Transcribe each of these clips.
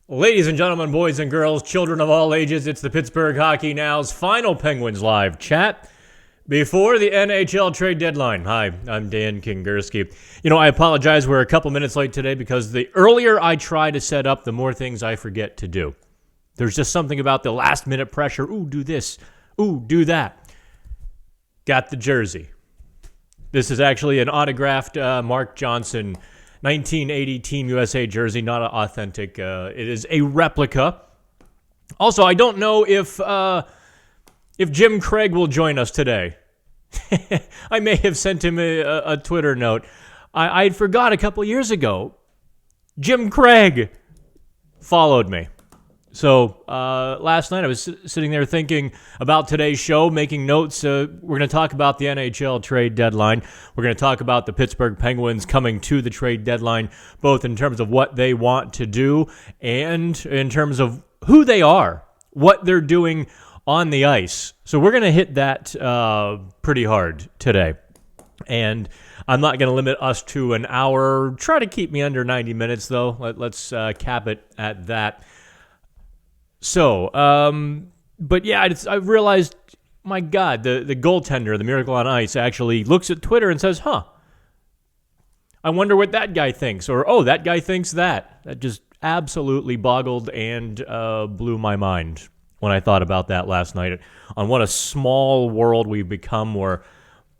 Ladies and gentlemen, boys and girls, children of all ages, it's the Pittsburgh Hockey Now's final Penguins Live chat before the NHL trade deadline. Hi, I'm Dan Kingerski. I apologize. We're a couple minutes late today because the earlier I try to set up, the more things I forget to do. There's just something about the last-minute pressure. Ooh, do this. Ooh, do that. Got the jersey. This is actually an autographed Mark Johnson 1980 Team USA jersey, not an authentic. It is a replica. Also, I don't know if Jim Craig will join us today. I may have sent him a Twitter note. I forgot a couple years ago. Jim Craig followed me. So last night I was sitting there thinking about today's show, making notes. We're going to talk about the NHL trade deadline. We're going to talk about the Pittsburgh Penguins coming to the trade deadline, both in terms of what they want to do and in terms of who they are, what they're doing on the ice. So we're going to hit that pretty hard today. And I'm not going to limit us to an hour. Try to keep me under 90 minutes, though. Let's cap it at that. So, but yeah, I realized, my God, the goaltender, the Miracle on Ice, actually looks at Twitter and says, I wonder what that guy thinks, or, oh, that guy thinks that. That just absolutely boggled and blew my mind when I thought about that last night, on what a small world we've become, or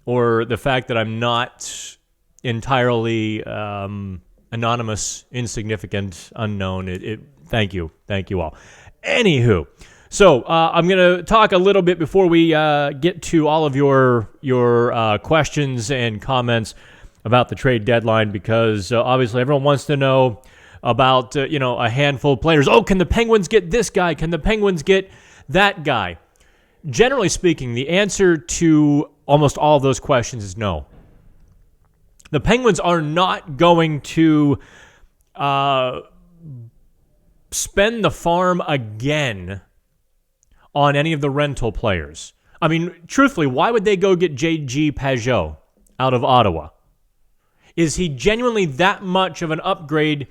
the fact that I'm not entirely anonymous, insignificant, unknown. Thank you all. Anywho, so I'm going to talk a little bit before we get to all of your questions and comments about the trade deadline, because obviously everyone wants to know about a handful of players. Oh, can the Penguins get this guy? Can the Penguins get that guy? Generally speaking, the answer to almost all of those questions is no. The Penguins are not going to spend the farm again on any of the rental players. I mean, truthfully, why would they go get J.G. Pageau out of Ottawa? Is he genuinely that much of an upgrade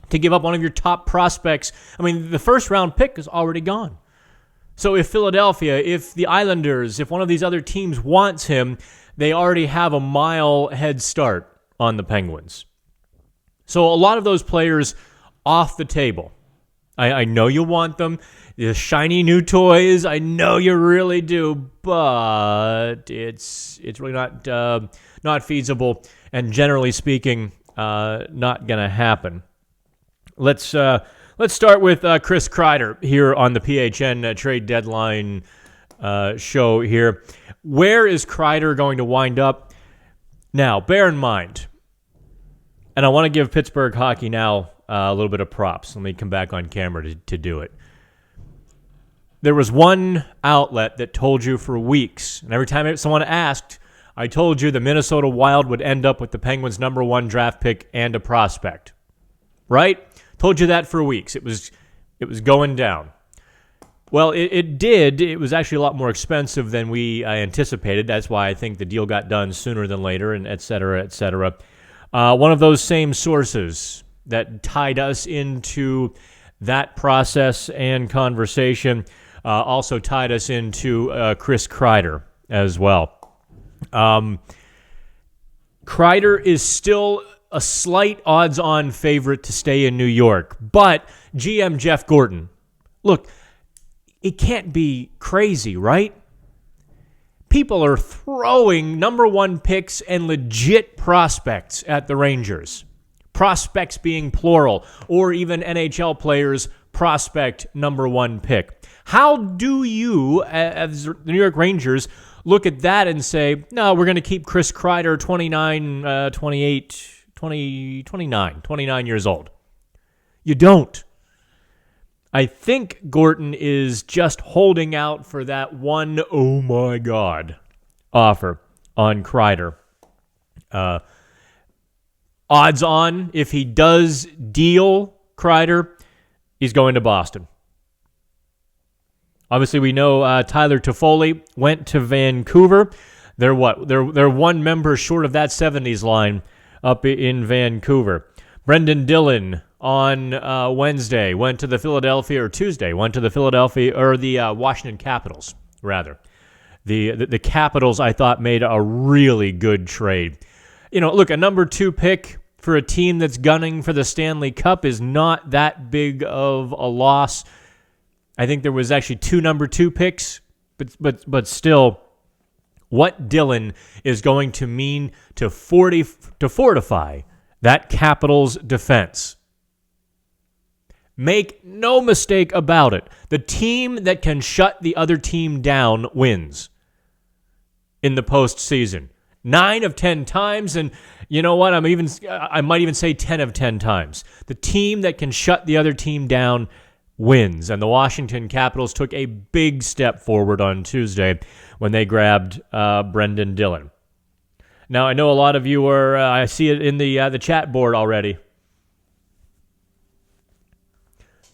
to give up one of your top prospects? I mean, the first-round pick is already gone. So if Philadelphia, if the Islanders, if one of these other teams wants him, they already have a mile head start on the Penguins. So a lot of those players off the table. I know you want them, the shiny new toys. I know you really do, but it's really not feasible, and generally speaking, not going to happen. Let's start with Chris Kreider here on the PHN trade deadline show here. Where is Kreider going to wind up? Now, bear in mind, and I want to give Pittsburgh Hockey Now a little bit of props. Let me come back on camera to do it. There was one outlet that told you for weeks, and every time someone asked, I told you the Minnesota Wild would end up with the Penguins' number 1 draft pick and a prospect. Right? Told you that for weeks. It was going down. Well, it did. It was actually a lot more expensive than we anticipated. That's why I think the deal got done sooner than later, and et cetera, et cetera. One of those same sources that tied us into that process and conversation also tied us into Chris Kreider as well. Kreider is still a slight odds-on favorite to stay in New York, but GM Jeff Gorton, look, it can't be crazy, right? People are throwing number 1 picks and legit prospects at the Rangers. Prospects being plural, or even NHL players prospect number 1 pick. How do you, as the New York Rangers, look at that and say, no, we're going to keep Chris Kreider 29 years old? You don't. I think Gorton is just holding out for that one, oh my God, offer on Kreider. Odds on, if he does deal Kreider, he's going to Boston. Obviously, we know Tyler Toffoli went to Vancouver. They're one member short of that 70s line up in Vancouver. Brendan Dillon on Wednesday, went to the Washington Capitals, rather. The Capitals, I thought, made a really good trade. Look, a number 2 pick for a team that's gunning for the Stanley Cup is not that big of a loss. I think there was actually 2 number 2 picks, but still, what Dylan is going to mean to fortify that Capitals defense. Make no mistake about it. The team that can shut the other team down wins in the postseason. 9 of 10 times, and you know what? I might even say 10 of 10 times. The team that can shut the other team down wins, and the Washington Capitals took a big step forward on Tuesday when they grabbed Brendan Dillon. Now, I know a lot of you are, I see it in the chat board already.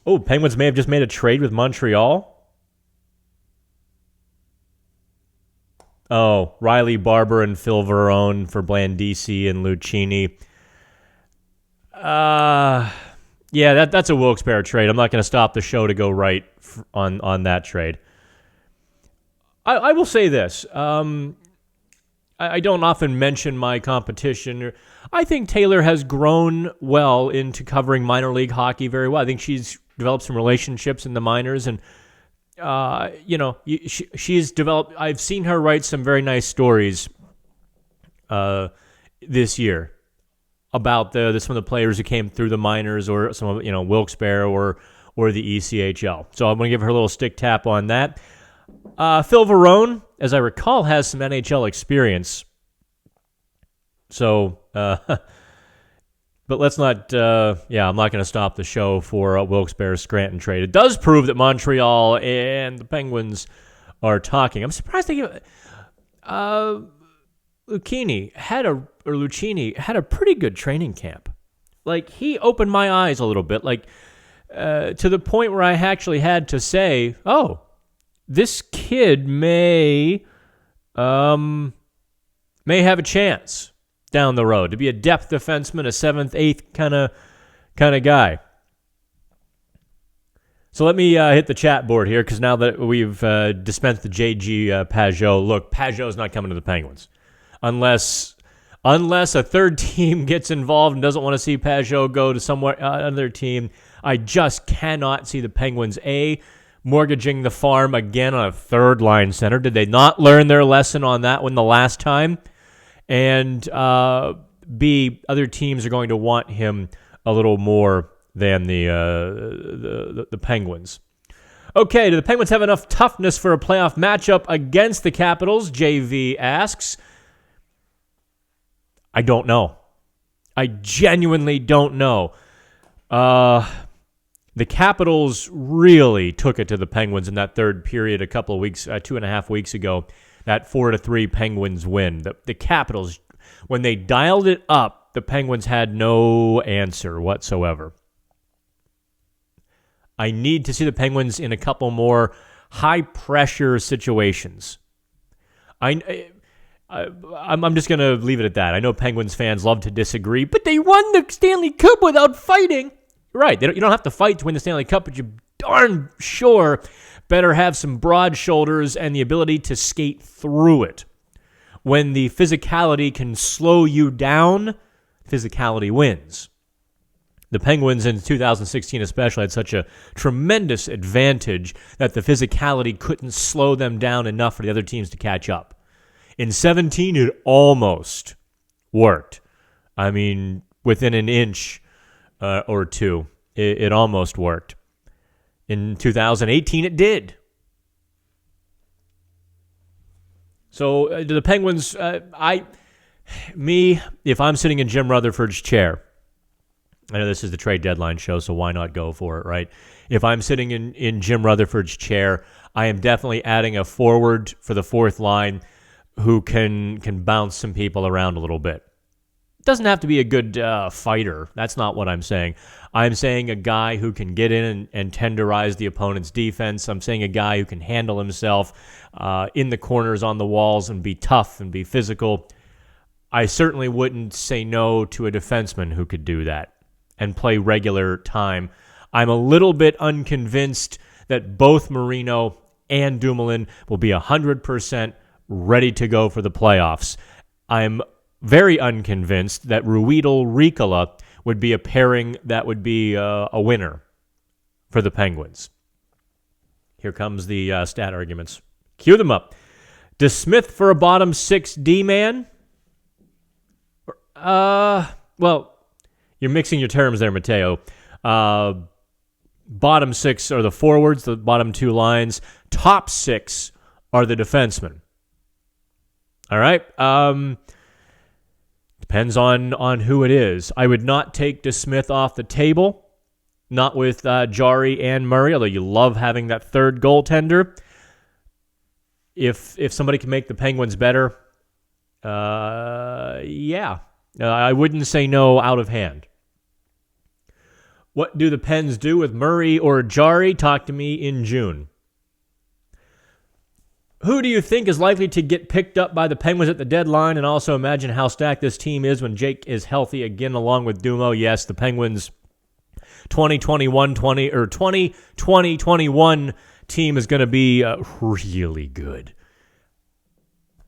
Oh, Penguins may have just made a trade with Montreal. Oh, Riley Barber and Phil Verone for Blandisi and Lucchini. Yeah, that's a Wilkes-Barre trade. I'm not going to stop the show to go right on that trade. I will say this. I don't often mention my competition. I think Taylor has grown well into covering minor league hockey very well. I think she's developed some relationships in the minors, and she's developed. I've seen her write some very nice stories this year about some of the players who came through the minors, or some of Wilkes-Barre or the ECHL. So I'm going to give her a little stick tap on that. Phil Verone, as I recall, has some NHL experience. So, but let's not, I'm not going to stop the show for Wilkes-Barre's Scranton trade. It does prove that Montreal and the Penguins are talking. I'm surprised they give, Lucchini had a pretty good training camp. Like, he opened my eyes a little bit, to the point where I actually had to say, oh, this kid may have a chance down the road to be a depth defenseman, a 7th, 8th kind of guy. So let me hit the chat board here, because now that we've dispensed the JG Pajot, look, Pajot's not coming to the Penguins unless a third team gets involved and doesn't want to see Pajot go to somewhere another team. I just cannot see the Penguins mortgaging the farm again on a third line center. Did they not learn their lesson on that one the last time? And B, other teams are going to want him a little more than the Penguins. Okay, do the Penguins have enough toughness for a playoff matchup against the Capitals? JV asks. I don't know. I genuinely don't know. The Capitals really took it to the Penguins in that third period a couple of weeks, 2.5 weeks ago, that 4-3 Penguins win. The Capitals, when they dialed it up, the Penguins had no answer whatsoever. I need to see the Penguins in a couple more high-pressure situations. I'm just going to leave it at that. I know Penguins fans love to disagree, but they won the Stanley Cup without fighting. Right, you don't have to fight to win the Stanley Cup, but you darn sure better have some broad shoulders and the ability to skate through it. When the physicality can slow you down, physicality wins. The Penguins in 2016 especially had such a tremendous advantage that the physicality couldn't slow them down enough for the other teams to catch up. In 17, it almost worked. I mean, within an inch or two, it almost worked. In 2018, it did. So the Penguins, if I'm sitting in Jim Rutherford's chair, I know this is the trade deadline show, so why not go for it, right? If I'm sitting in Jim Rutherford's chair, I am definitely adding a forward for the fourth line who can bounce some people around a little bit. Doesn't have to be a good fighter. That's not what I'm saying. I'm saying a guy who can get in and tenderize the opponent's defense. I'm saying a guy who can handle himself in the corners, on the walls, and be tough and be physical. I certainly wouldn't say no to a defenseman who could do that. and play regular time. I'm a little bit unconvinced that both Marino and Dumoulin will be 100% ready to go for the playoffs. I'm very unconvinced that Ruedel-Ricola would be a pairing that would be a winner for the Penguins. Here comes the stat arguments. Cue them up. Does Smith for a bottom six D-man? Well, you're mixing your terms there, Mateo. Bottom six are the forwards, the bottom two lines. Top six are the defensemen. All right? Depends on who it is. I would not take DeSmith off the table, not with Jari and Murray, although you love having that third goaltender. If somebody can make the Penguins better, yeah. I wouldn't say no out of hand. What do the Pens do with Murray or Jari? Talk to me in June. Who do you think is likely to get picked up by the Penguins at the deadline? And also imagine how stacked this team is when Jake is healthy again along with Dumo. Yes, the Penguins 2020-21 team is going to be really good.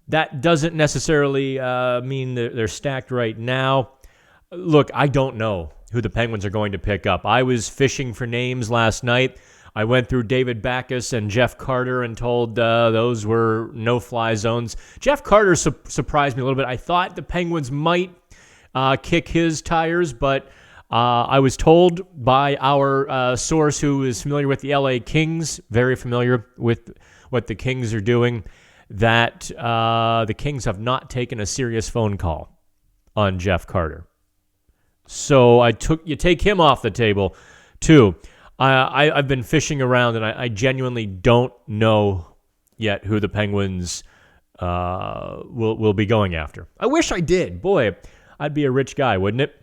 That doesn't necessarily mean they're stacked right now. Look, I don't know who the Penguins are going to pick up. I was fishing for names last night. I went through David Backes and Jeff Carter and told those were no-fly zones. Jeff Carter surprised me a little bit. I thought the Penguins might kick his tires, but I was told by our source who is familiar with the LA Kings, very familiar with what the Kings are doing, that the Kings have not taken a serious phone call on Jeff Carter. So you take him off the table, too. I've been fishing around, and I genuinely don't know yet who the Penguins will be going after. I wish I did. Boy, I'd be a rich guy, wouldn't it?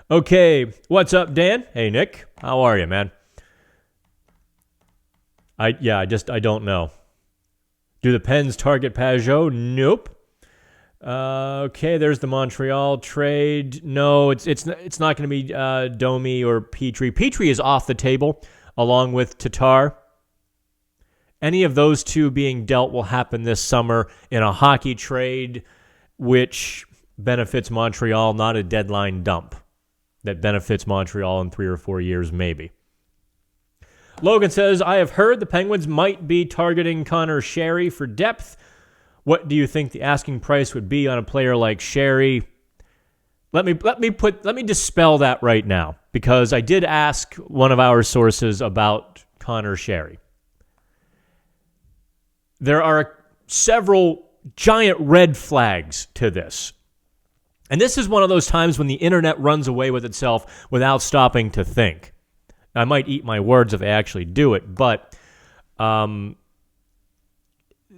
Okay, what's up, Dan? Hey, Nick. How are you, man? I don't know. Do the Pens target Pajot? Nope. Okay, there's the Montreal trade. No, it's not going to be Domi or Petrie. Petrie is off the table along with Tatar. Any of those two being dealt will happen this summer in a hockey trade, which benefits Montreal, not a deadline dump that benefits Montreal in 3 or 4 years, maybe. Logan says, I have heard the Penguins might be targeting Connor Sherry for depth. What do you think the asking price would be on a player like Sherry? Let me dispel that right now, because I did ask one of our sources about Connor Sherry. There are several giant red flags to this. And this is one of those times when the internet runs away with itself without stopping to think. I might eat my words if I actually do it, but the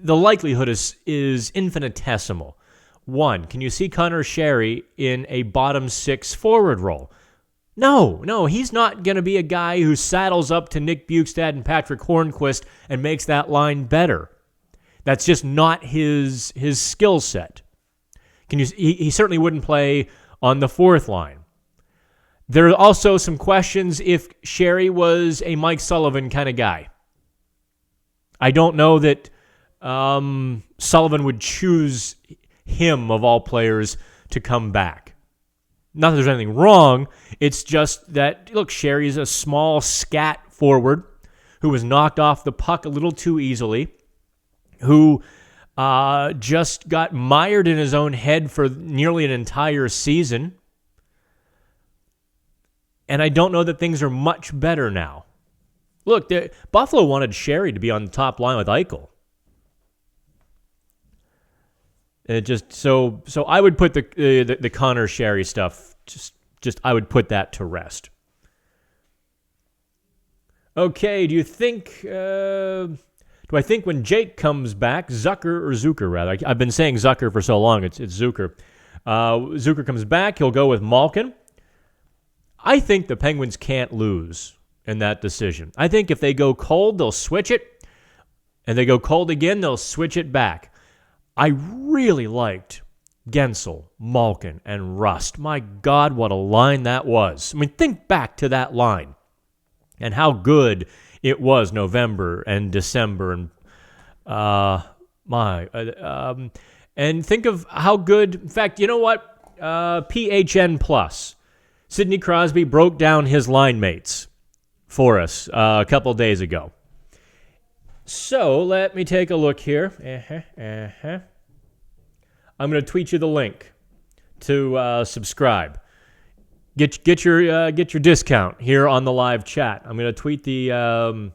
likelihood is infinitesimal. One, can you see Connor Sherry in a bottom six forward role? No, he's not going to be a guy who saddles up to Nick Bjugstad and Patrick Hornquist and makes that line better. That's just not his skill set. He certainly wouldn't play on the fourth line. There are also some questions if Sherry was a Mike Sullivan kind of guy. I don't know that Sullivan would choose him, of all players, to come back. Not that there's anything wrong. It's just that, look, Sherry's a small scat forward who was knocked off the puck a little too easily, who just got mired in his own head for nearly an entire season. And I don't know that things are much better now. Look, Buffalo wanted Sherry to be on the top line with Eichel. It just so I would put the Connor Sherry stuff just I would put that to rest. Okay, do I think when Jake comes back, Zucker rather? I've been saying Zucker for so long, it's Zucker. Zucker comes back, he'll go with Malkin. I think the Penguins can't lose in that decision. I think if they go cold, they'll switch it, and they go cold again, they'll switch it back. I really liked Gensel, Malkin, and Rust. My God, what a line that was. I mean, think back to that line and how good it was November and December. And think of how good, in fact, you know what? PHN Plus. Sidney Crosby broke down his line mates for us a couple days ago. So let me take a look here. I'm going to tweet you the link to subscribe. Get your discount here on the live chat. I'm going to tweet the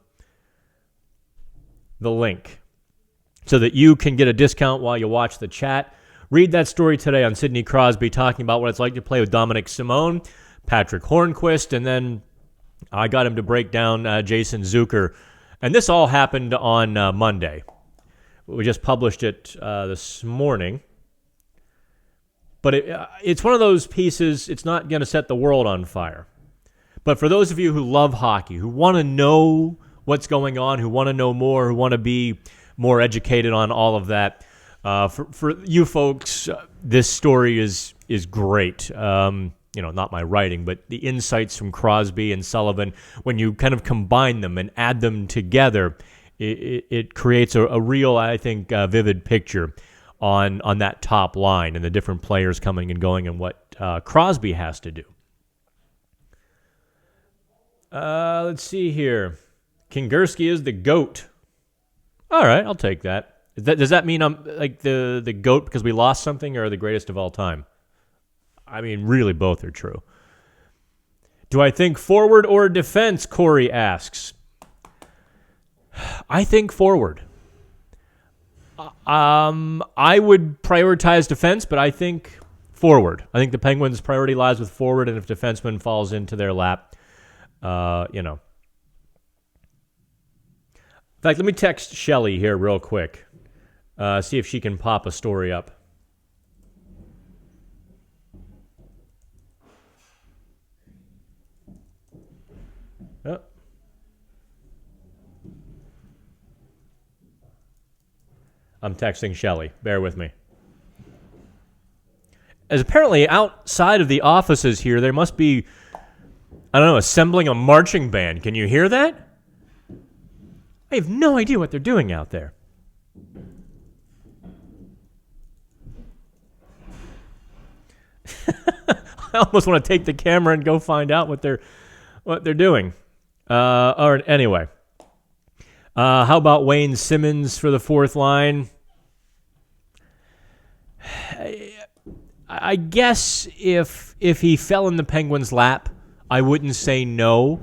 link so that you can get a discount while you watch the chat. Read that story today on Sidney Crosby talking about what it's like to play with Dominic Simone, Patrick Hornquist, and then I got him to break down Jason Zucker. And this all happened on Monday. We just published it this morning. But it's one of those pieces, it's not going to set the world on fire. But for those of you who love hockey, who want to know what's going on, who want to know more, who want to be more educated on all of that, for you folks, this story is great. Not my writing, but the insights from Crosby and Sullivan, when you kind of combine them and add them together, it creates a real, I think, vivid picture on that top line and the different players coming and going and what Crosby has to do. Let's see here. Kingerski is the GOAT. All right, I'll take that. Does that mean I'm like the GOAT because we lost something, or the greatest of all time? I mean, really, both are true. Do I think forward or defense, Corey asks. I think forward. I would prioritize defense, but I think forward. I think the Penguins' priority lies with forward, and if defenseman falls into their lap, In fact, let me text Shelly here real quick. See if she can pop a story up. Oh. I'm texting Shelly. Bear with me. As apparently outside of the offices here, there must be, I don't know, assembling a marching band. Can you hear that? I have no idea what they're doing out there. I almost want to take the camera and go find out what they're doing. Anyway. How about Wayne Simmons for the fourth line? I guess if he fell in the Penguins' lap, I wouldn't say no.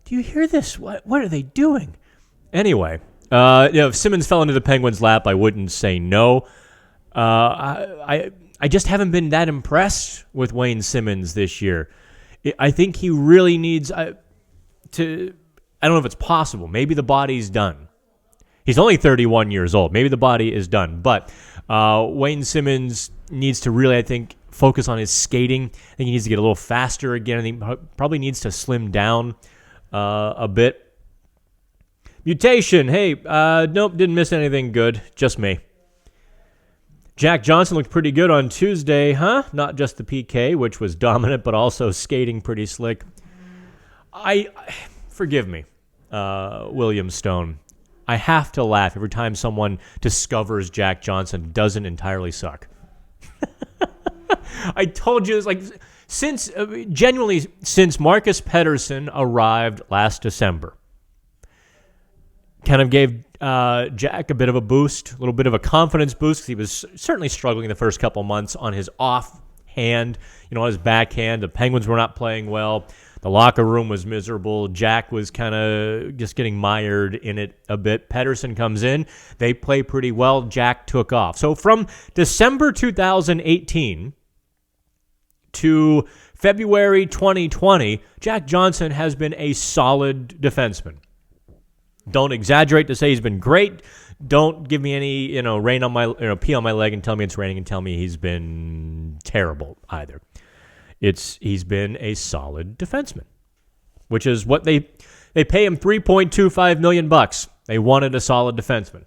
Do you hear this? What are they doing? Anyway, if Simmons fell into the Penguins' lap, I wouldn't say no. I just haven't been that impressed with Wayne Simmons this year. I think he really needs I don't know if it's possible. Maybe the body's done. He's only 31 years old. Maybe the body is done. But Wayne Simmons needs to really, I think, focus on his skating. I think he needs to get a little faster again. I think he probably needs to slim down a bit. Mutation. Hey, nope, didn't miss anything good. Just me. Jack Johnson looked pretty good on Tuesday, huh? Not just the PK, which was dominant, but also skating pretty slick. Forgive me, William Stone. I have to laugh every time someone discovers Jack Johnson doesn't entirely suck. I told you, it's like since Marcus Pettersson arrived last December, kind of gave Jack a bit of a boost, a little bit of a confidence boost, because he was certainly struggling the first couple months on his offhand, on his backhand. The Penguins were not playing well. The locker room was miserable. Jack was kind of just getting mired in it a bit. Pettersson comes in. They play pretty well. Jack took off. So from December 2018 to February 2020, Jack Johnson has been a solid defenseman. Don't exaggerate to say he's been great. Don't give me any, rain on my, pee on my leg and tell me it's raining and tell me he's been terrible either. He's been a solid defenseman, which is what they pay him $3.25 million. They wanted a solid defenseman.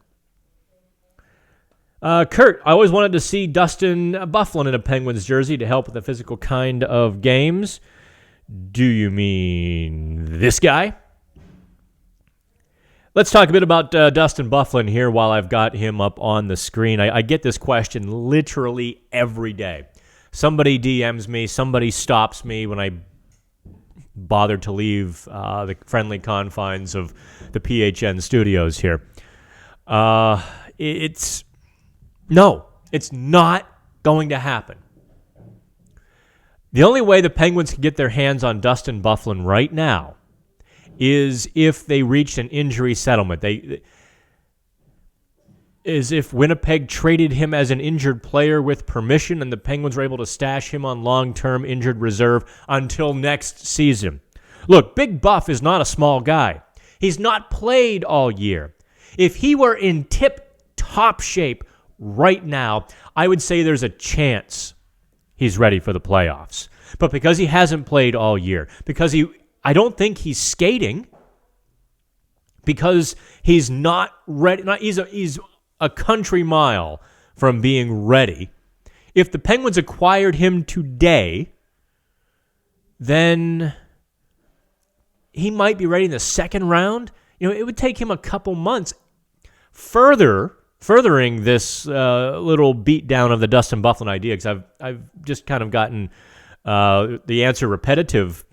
Kurt, I always wanted to see Dustin Byfuglien in a Penguins jersey to help with the physical kind of games. Do you mean this guy? Let's talk a bit about Dustin Byfuglien here while I've got him up on the screen. I get this question literally every day. Somebody DMs me, somebody stops me when I bother to leave the friendly confines of the PHN studios here. It's not going to happen. The only way the Penguins can get their hands on Dustin Byfuglien right now is if they reached an injury settlement. Is if Winnipeg traded him as an injured player with permission and the Penguins were able to stash him on long-term injured reserve until next season. Look, Big Buff is not a small guy. He's not played all year. If he were in tip-top shape right now, I would say there's a chance he's ready for the playoffs. But because he hasn't played all year, because I don't think he's skating, because he's not ready, he's a country mile from being ready. If the Penguins acquired him today, then he might be ready in the second round. It would take him a couple months. Furthering this little beatdown of the Dustin Byfuglien idea, because I've just kind of gotten the answer repetitive,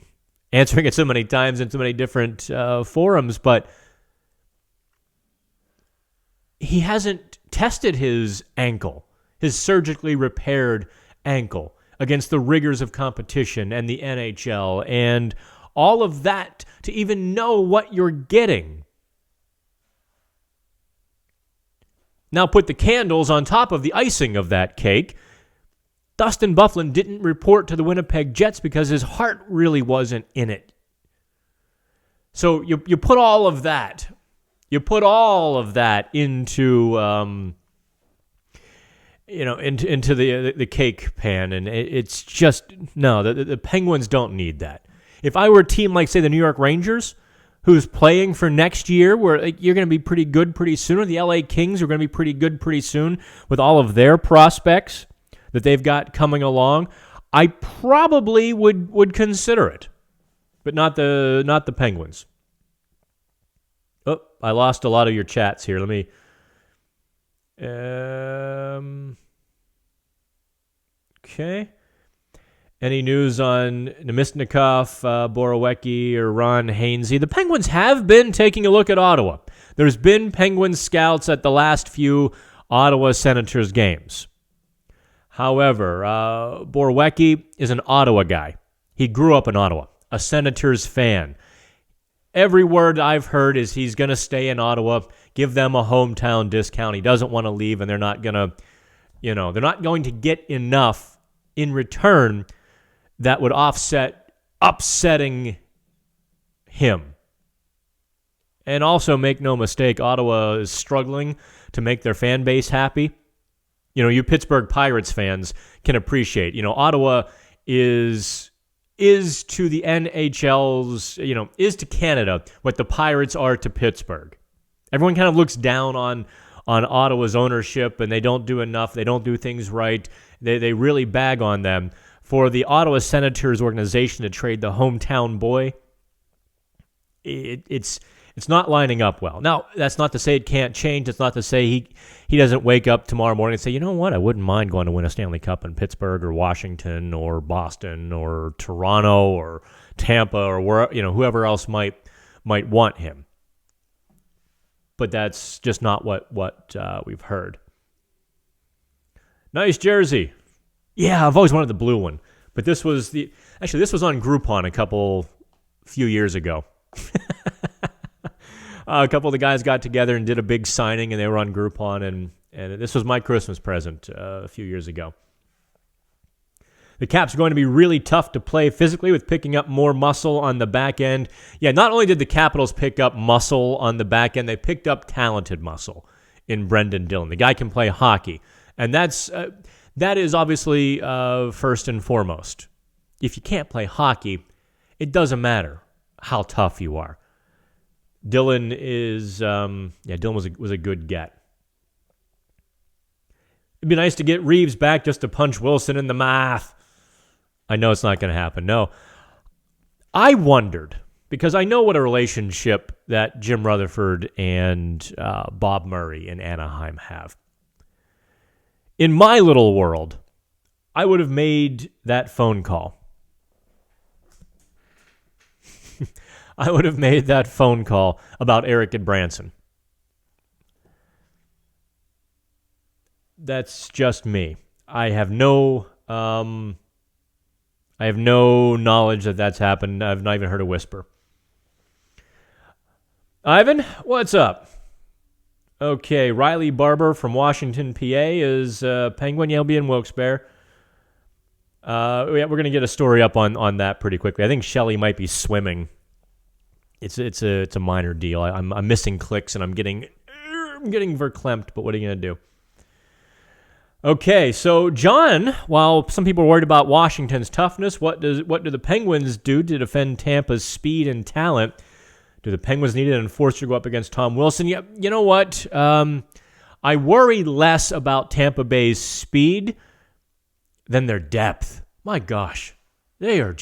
answering it so many times in so many different forums, but he hasn't tested his ankle, his surgically repaired ankle, against the rigors of competition and the NHL and all of that to even know what you're getting. Now put the candles on top of the icing of that cake. Dustin Byfuglien didn't report to the Winnipeg Jets because his heart really wasn't in it. So you put all of that. You put all of that into into the cake pan, and it's just no. The Penguins don't need that. If I were a team like, say, the New York Rangers, who's playing for next year, where you're going to be pretty good pretty soon, or the LA Kings are going to be pretty good pretty soon with all of their prospects that they've got coming along, I probably would consider it, but not the Penguins. Oh, I lost a lot of your chats here. Let me. Okay. Any news on Namestnikov, Borowiecki, or Ron Hainsey? The Penguins have been taking a look at Ottawa. There's been Penguins scouts at the last few Ottawa Senators games. However, Borowiecki is an Ottawa guy. He grew up in Ottawa, a Senators fan. Every word I've heard is he's going to stay in Ottawa, give them a hometown discount. He doesn't want to leave, and they're not going to, they're not going to get enough in return that would offset upsetting him. And also, make no mistake, Ottawa is struggling to make their fan base happy. You Pittsburgh Pirates fans can appreciate. Ottawa is to the NHL's, is to Canada what the Pirates are to Pittsburgh. Everyone kind of looks down on Ottawa's ownership, and they don't do enough. They don't do things right. They really bag on them. For the Ottawa Senators organization to trade the hometown boy, it's not lining up well. Now, that's not to say it can't change. It's not to say he doesn't wake up tomorrow morning and say, you know what, I wouldn't mind going to win a Stanley Cup in Pittsburgh or Washington or Boston or Toronto or Tampa or whoever else might want him. But that's just not what we've heard. Nice jersey. Yeah, I've always wanted the blue one. But this was on Groupon few years ago. A couple of the guys got together and did a big signing, and they were on Groupon, and this was my Christmas present a few years ago. The Caps are going to be really tough to play physically with picking up more muscle on the back end. Yeah, not only did the Capitals pick up muscle on the back end, they picked up talented muscle in Brendan Dillon. The guy can play hockey, and that is obviously first and foremost. If you can't play hockey, it doesn't matter how tough you are. Dillon was a good get. It'd be nice to get Reeves back just to punch Wilson in the mouth. I know it's not going to happen. No. I wondered, because I know what a relationship that Jim Rutherford and Bob Murray in Anaheim have. In my little world, I would have made that phone call. I would have made that phone call about Eric and Branson. That's just me. I have no knowledge that that's happened. I've not even heard a whisper. Ivan, what's up? Okay, Riley Barber from Washington, PA is Penguin. Yeah, he'll be in Wilkes-Barre. We're going to get a story up on that pretty quickly. I think Shelley might be swimming. It's a minor deal. I'm missing clicks and I'm getting verklempt. But what are you going to do? Okay, so John, while some people are worried about Washington's toughness, what do the Penguins do to defend Tampa's speed and talent? Do the Penguins need an enforcer to go up against Tom Wilson? Yeah, you know what? I worry less about Tampa Bay's speed than their depth. My gosh, they're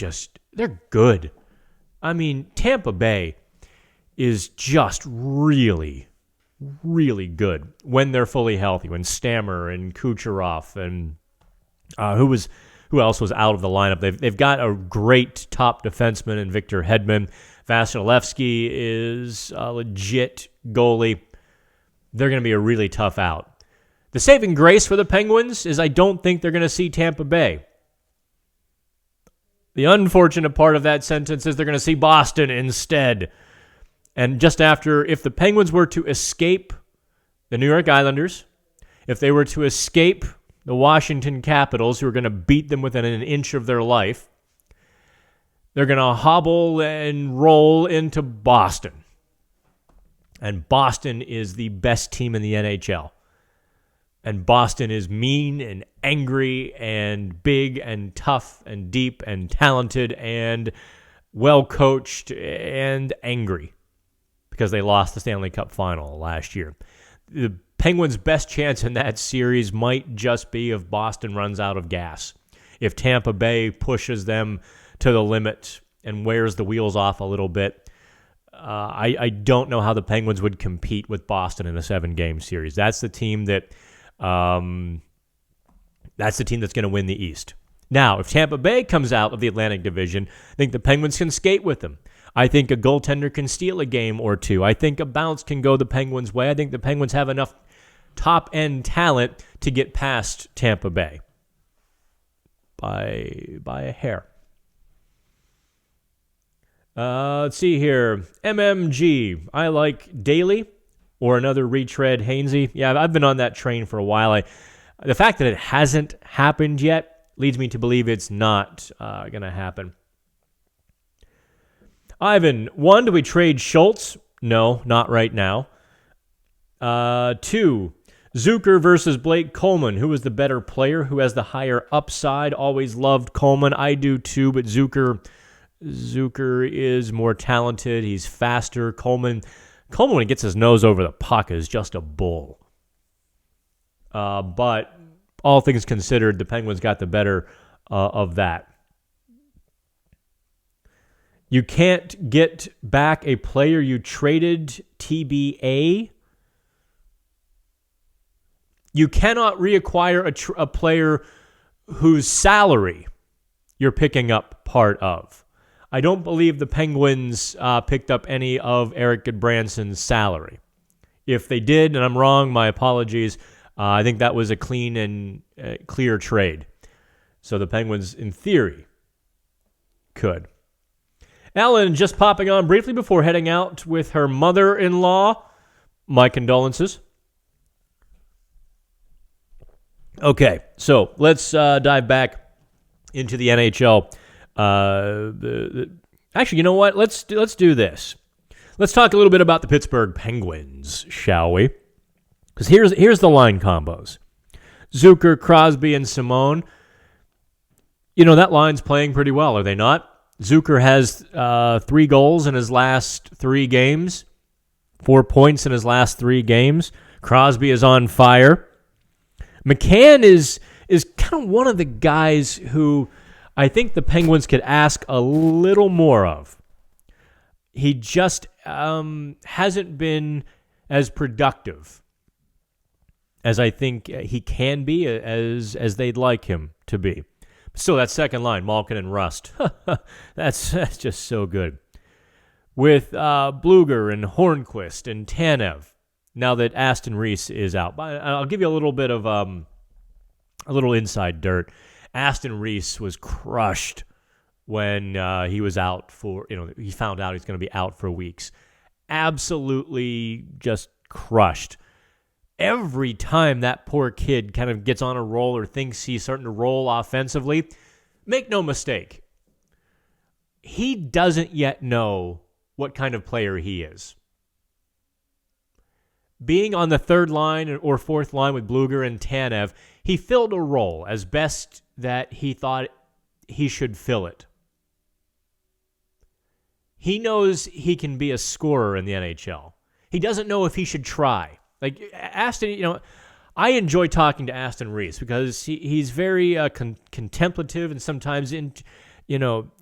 good. I mean, Tampa Bay is just really, really good when they're fully healthy. When Stammer and Kucherov and who else was out of the lineup? They've got a great top defenseman in Victor Hedman. Vasilevsky is a legit goalie. They're going to be a really tough out. The saving grace for the Penguins is I don't think they're going to see Tampa Bay. The unfortunate part of that sentence is they're going to see Boston instead. And just after, if the Penguins were to escape the New York Islanders, if they were to escape the Washington Capitals, who are going to beat them within an inch of their life, they're going to hobble and roll into Boston. And Boston is the best team in the NHL. And Boston is mean and angry and big and tough and deep and talented and well-coached and angry because they lost the Stanley Cup final last year. The Penguins' best chance in that series might just be if Boston runs out of gas. If Tampa Bay pushes them to the limit and wears the wheels off a little bit, I don't know how the Penguins would compete with Boston in a 7-game series. That's the team that's going to win the East. Now, if Tampa Bay comes out of the Atlantic Division, I think the Penguins can skate with them. I think a goaltender can steal a game or two. I think a bounce can go the Penguins' way. I think the Penguins have enough top-end talent to get past Tampa Bay by a hair. Let's see here. MMG. I like Daly or another retread Hainsey. Yeah, I've been on that train for a while. The fact that it hasn't happened yet leads me to believe it's not going to happen. Ivan, 1, do we trade Schultz? No, not right now. 2, Zucker versus Blake Coleman. Who is the better player? Who has the higher upside? Always loved Coleman. I do too, but Zucker is more talented. He's faster. Coleman, when he gets his nose over the puck, is just a bull. But all things considered, the Penguins got the better of that. You can't get back a player you traded, TBA. You cannot reacquire a player whose salary you're picking up part of. I don't believe the Penguins picked up any of Eric Goodbranson's salary. If they did, and I'm wrong, my apologies. I think that was a clean and clear trade. So the Penguins, in theory, could. Ellen just popping on briefly before heading out with her mother-in-law. My condolences. Okay, so let's dive back into the NHL. Actually, you know what? Let's do this. Let's talk a little bit about the Pittsburgh Penguins, shall we? Because here's the line combos. Zucker, Crosby, and Simone. You know, that line's playing pretty well, are they not? Zucker has 3 goals in his last 3 games, 4 points in his last 3 games. Crosby is on fire. McCann is kind of one of the guys who I think the Penguins could ask a little more of. He just hasn't been as productive as I think he can be, as they'd like him to be. Still, that second line, Malkin and Rust, that's just so good. With Bluger and Hornquist and Tanev, now that Aston Reese is out. I'll give you a little bit of a little inside dirt. Aston Reese was crushed when he was out for, he found out he's going to be out for weeks. Absolutely just crushed. Every time that poor kid kind of gets on a roll or thinks he's starting to roll offensively, make no mistake, he doesn't yet know what kind of player he is. Being on the third line or fourth line with Bluger and Tanev, he filled a role as best that he thought he should fill it. He knows he can be a scorer in the NHL. He doesn't know if he should try. Like Aston, I enjoy talking to Aston Reese because he's very contemplative and sometimes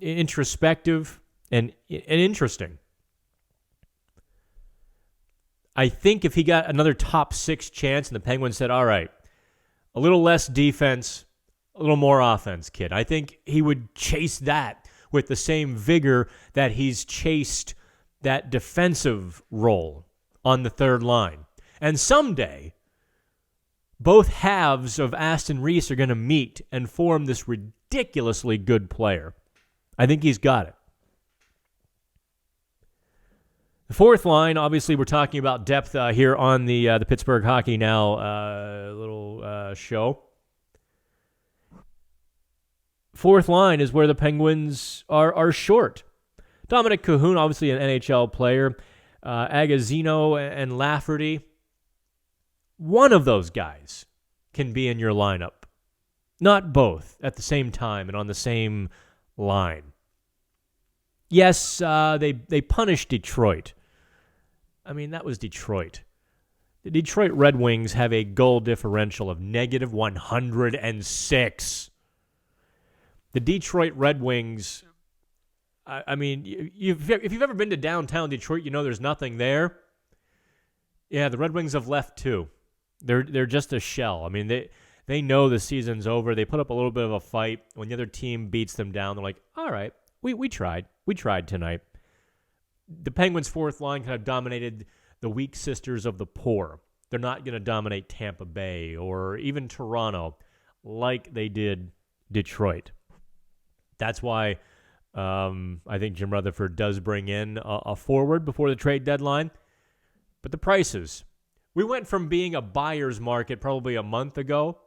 introspective and interesting. I think if he got another top 6 chance and the Penguins said, all right, a little less defense, a little more offense, kid, I think he would chase that with the same vigor that he's chased that defensive role on the third line. And someday, both halves of Aston Reese are going to meet and form this ridiculously good player. I think he's got it. The fourth line, obviously, we're talking about depth here on the Pittsburgh Hockey Now little show. Fourth line is where the Penguins are short. Dominic Cahoon, obviously an NHL player. Agazzino and Lafferty. One of those guys can be in your lineup. Not both at the same time and on the same line. Yes, they punished Detroit. I mean, that was Detroit. The Detroit Red Wings have a goal differential of negative 106. The Detroit Red Wings, I mean, if you've ever been to downtown Detroit, you know there's nothing there. Yeah, the Red Wings have left too. They're just a shell. I mean, they know the season's over. They put up a little bit of a fight. When the other team beats them down, they're like, all right, we tried. We tried tonight. The Penguins' fourth line kind of dominated the weak sisters of the poor. They're not going to dominate Tampa Bay or even Toronto like they did Detroit. That's why I think Jim Rutherford does bring in a forward before the trade deadline. But the prices. We went from being a buyer's market probably a month ago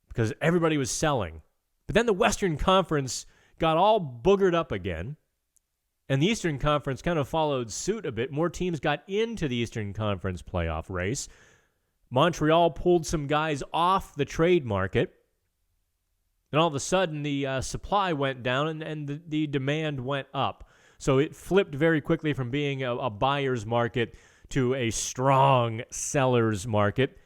because everybody was selling. But then the Western Conference got all boogered up again, and the Eastern Conference kind of followed suit a bit. More teams got into the Eastern Conference playoff race. Montreal pulled some guys off the trade market, and all of a sudden the supply went down and the demand went up. So it flipped very quickly from being a buyer's market to a strong seller's market.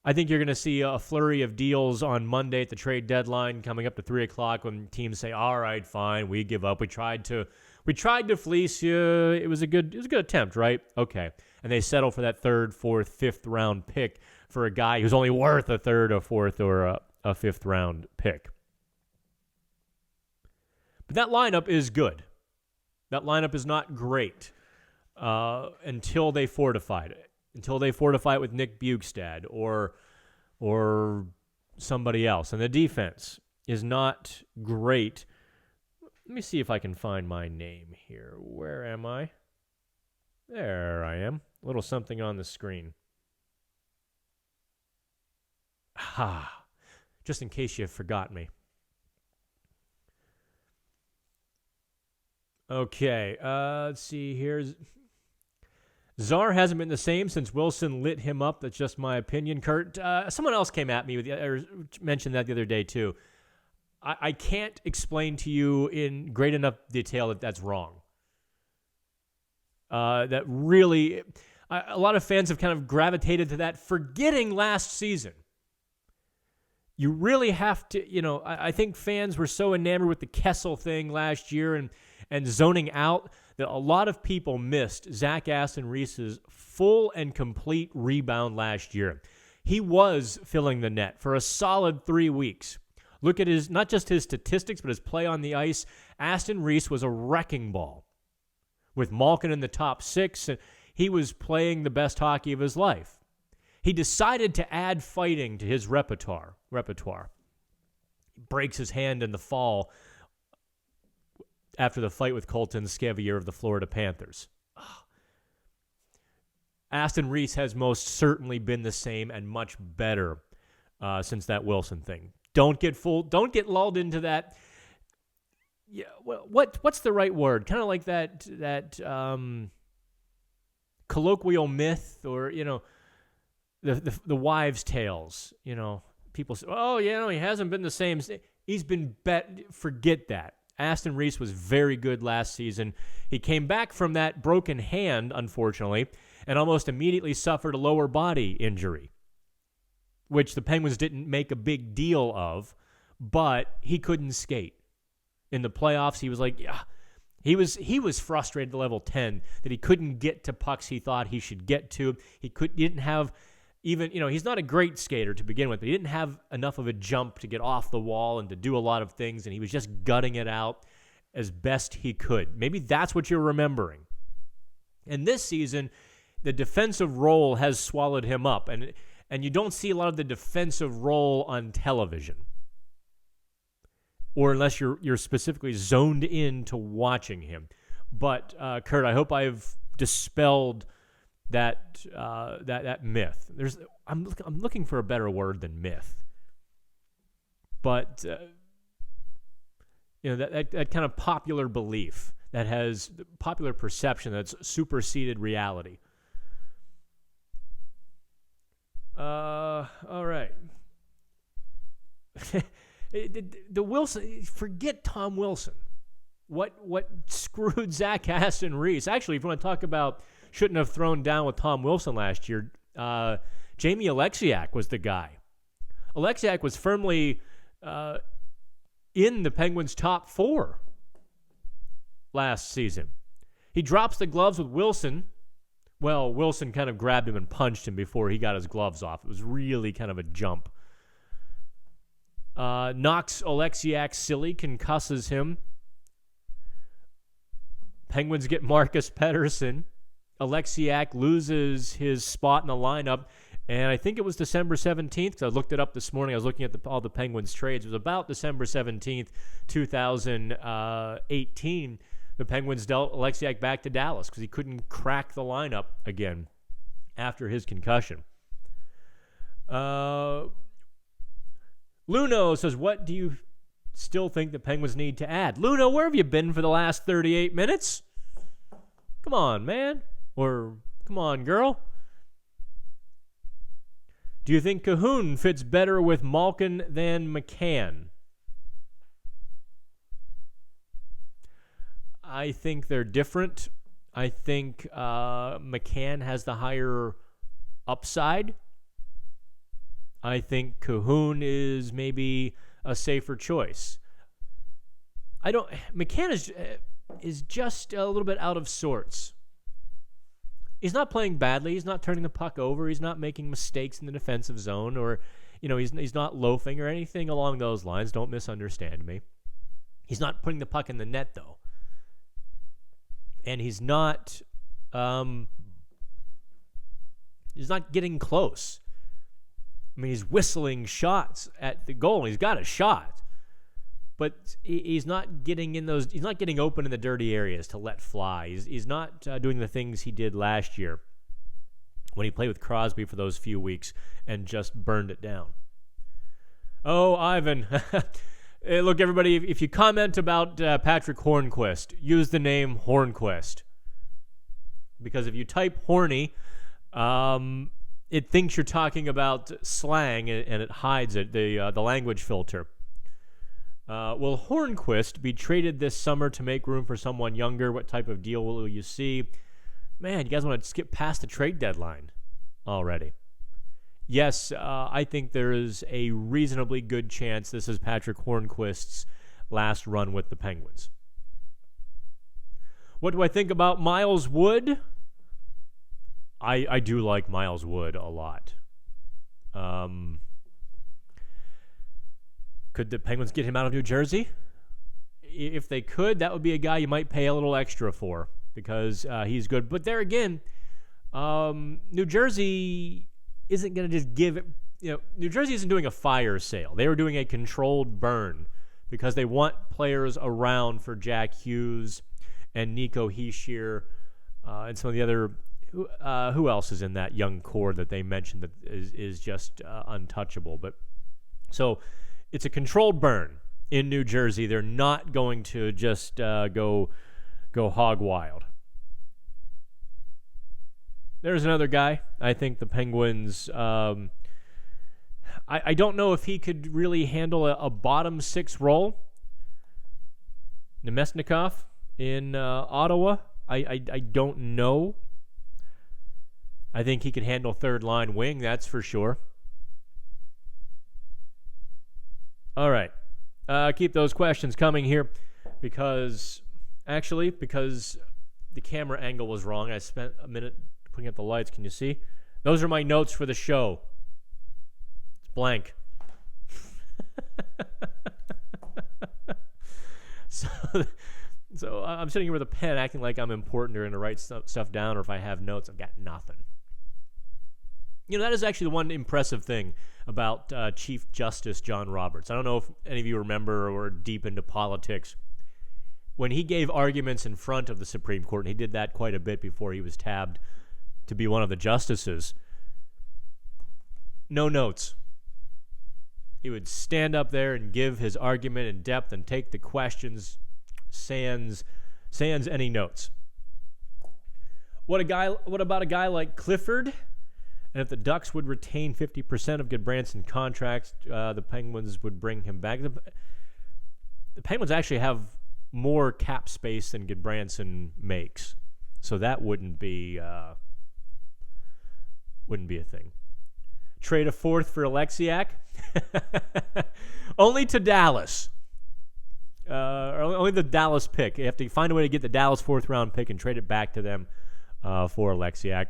I think you're going to see a flurry of deals on Monday at the trade deadline coming up to 3 o'clock when teams say, all right, fine, we give up. We tried to fleece you. It was a good attempt, right? Okay. And they settle for that 3rd, 4th, 5th round pick for a guy who's only worth a 3rd, a 4th, or a 5th round pick. But that lineup is good. That lineup is not great until they fortified it. Until they fortify it with Nick Bjugstad or somebody else. And the defense is not great. Let me see if I can find my name here. Where am I? There I am. A little something on the screen. Just in case you forgot me. Okay, let's see here. Czar hasn't been the same since Wilson lit him up. That's just my opinion, Kurt. Someone else came at me or mentioned that the other day, too. I can't explain to you in great enough detail that that's wrong. That really, a lot of fans have kind of gravitated to that, forgetting last season. You really have to, I think fans were so enamored with the Kessel thing last year and zoning out that a lot of people missed Zach Aston Reese's full and complete rebound last year. He was filling the net for a solid 3 weeks. Look at not just his statistics, but his play on the ice. Aston Reese was a wrecking ball with Malkin in the top 6, and he was playing the best hockey of his life. He decided to add fighting to his repertoire. He breaks his hand in the fall after the fight with Colton Sceviour of the Florida Panthers. Aston Reese has most certainly been the same and much better since that Wilson thing. Don't get lulled into that. Yeah, what's the right word? Kind of like that colloquial myth, or the wives' tales. People say, "Oh, he hasn't been the same. He's been Forget that. Aston Reese was very good last season. He came back from that broken hand, unfortunately, and almost immediately suffered a lower body injury, which the Penguins didn't make a big deal of, but he couldn't skate. In the playoffs, he was like, he was frustrated at level 10 that he couldn't get to pucks he thought he should get to. He didn't have even, he's not a great skater to begin with, but he didn't have enough of a jump to get off the wall and to do a lot of things, and he was just gutting it out as best he could. Maybe that's what you're remembering. And this season, the defensive role has swallowed him up, and you don't see a lot of the defensive role on television, or unless you're specifically zoned in to watching him. But Kurt, I hope I've dispelled that myth. I'm looking for a better word than myth, but that kind of popular belief that has popular perception that's superseded reality. All right. The Wilson, forget Tom Wilson. What screwed Zach Aston Reese? Actually, if you want to talk about shouldn't have thrown down with Tom Wilson last year, Jamie Alexiak was the guy. Alexiak was firmly in the Penguins' top 4 last season. He drops the gloves with Wilson. Well, Wilson kind of grabbed him and punched him before he got his gloves off. It was really kind of a jump. Knocks Alexiak silly, concusses him. Penguins get Marcus Pettersson. Alexiak loses his spot in the lineup, and I think it was December 17th, because I looked it up this morning. I was looking at all the Penguins trades. It was about December 17th, 2018. The Penguins dealt Alexiak back to Dallas because he couldn't crack the lineup again after his concussion. Luno says, what do you still think the Penguins need to add? Luno, where have you been for the last 38 minutes? Come on, man. Or, come on, girl. Do you think Cahoon fits better with Malkin than McCann? I think they're different. I think McCann has the higher upside. I think Cahoon is maybe a safer choice. McCann is just a little bit out of sorts. He's not playing badly. He's not turning the puck over. He's not making mistakes in the defensive zone, or he's not loafing or anything along those lines. Don't misunderstand me. He's not putting the puck in the net, though. And he's not getting close. I mean, he's whistling shots at the goal, and he's got a shot. But he's not getting in those. He's not getting open in the dirty areas to let fly. He's not doing the things he did last year when he played with Crosby for those few weeks and just burned it down. Oh, Ivan. Hey, look, everybody, if you comment about Patrick Hornquist, use the name Hornquist. Because if you type horny, it thinks you're talking about slang, and it hides it, the language filter. Will Hornquist be traded this summer to make room for someone younger? What type of deal will you see? Man, you guys want to skip past the trade deadline already. yes, I think there is a reasonably good chance this is Patrick Hornquist's last run with the Penguins. What do I think about Miles Wood? I do like Miles Wood a lot. Could the Penguins get him out of New Jersey? If they could, that would be a guy you might pay a little extra for because he's good. But there again, New Jersey isn't going to just give it. New Jersey isn't doing a fire sale. They were doing a controlled burn because they want players around for Jack Hughes and Nico Hischier and some of the other. Who else is in that young core that they mentioned that is just untouchable? But so it's a controlled burn in New Jersey. They're not going to just go hog wild. There's another guy. I think the Penguins. I don't know if he could really handle a bottom six role. Nemesnikov in Ottawa. I don't know. I think he could handle third line wing, that's for sure. All right. Keep those questions coming here because the camera angle was wrong. I spent a minute putting up the lights. Can you see? Those are my notes for the show. It's blank. So I'm sitting here with a pen acting like I'm important or going to write stuff down, or if I have notes, I've got nothing. That is actually the one impressive thing about Chief Justice John Roberts. I don't know if any of you remember or are deep into politics. When he gave arguments in front of the Supreme Court, and he did that quite a bit before he was tabbed to be one of the justices, no notes. He would stand up there and give his argument in depth and take the questions sans any notes. What about a guy like Clifford? And if the Ducks would retain 50% of Goodbranson contracts, the Penguins would bring him back. The Penguins actually have more cap space than Goodbranson makes, so that wouldn't be a thing. Trade a fourth for Alexiak? Only to Dallas. Only the Dallas pick. You have to find a way to get the Dallas fourth round pick and trade it back to them for Alexiak.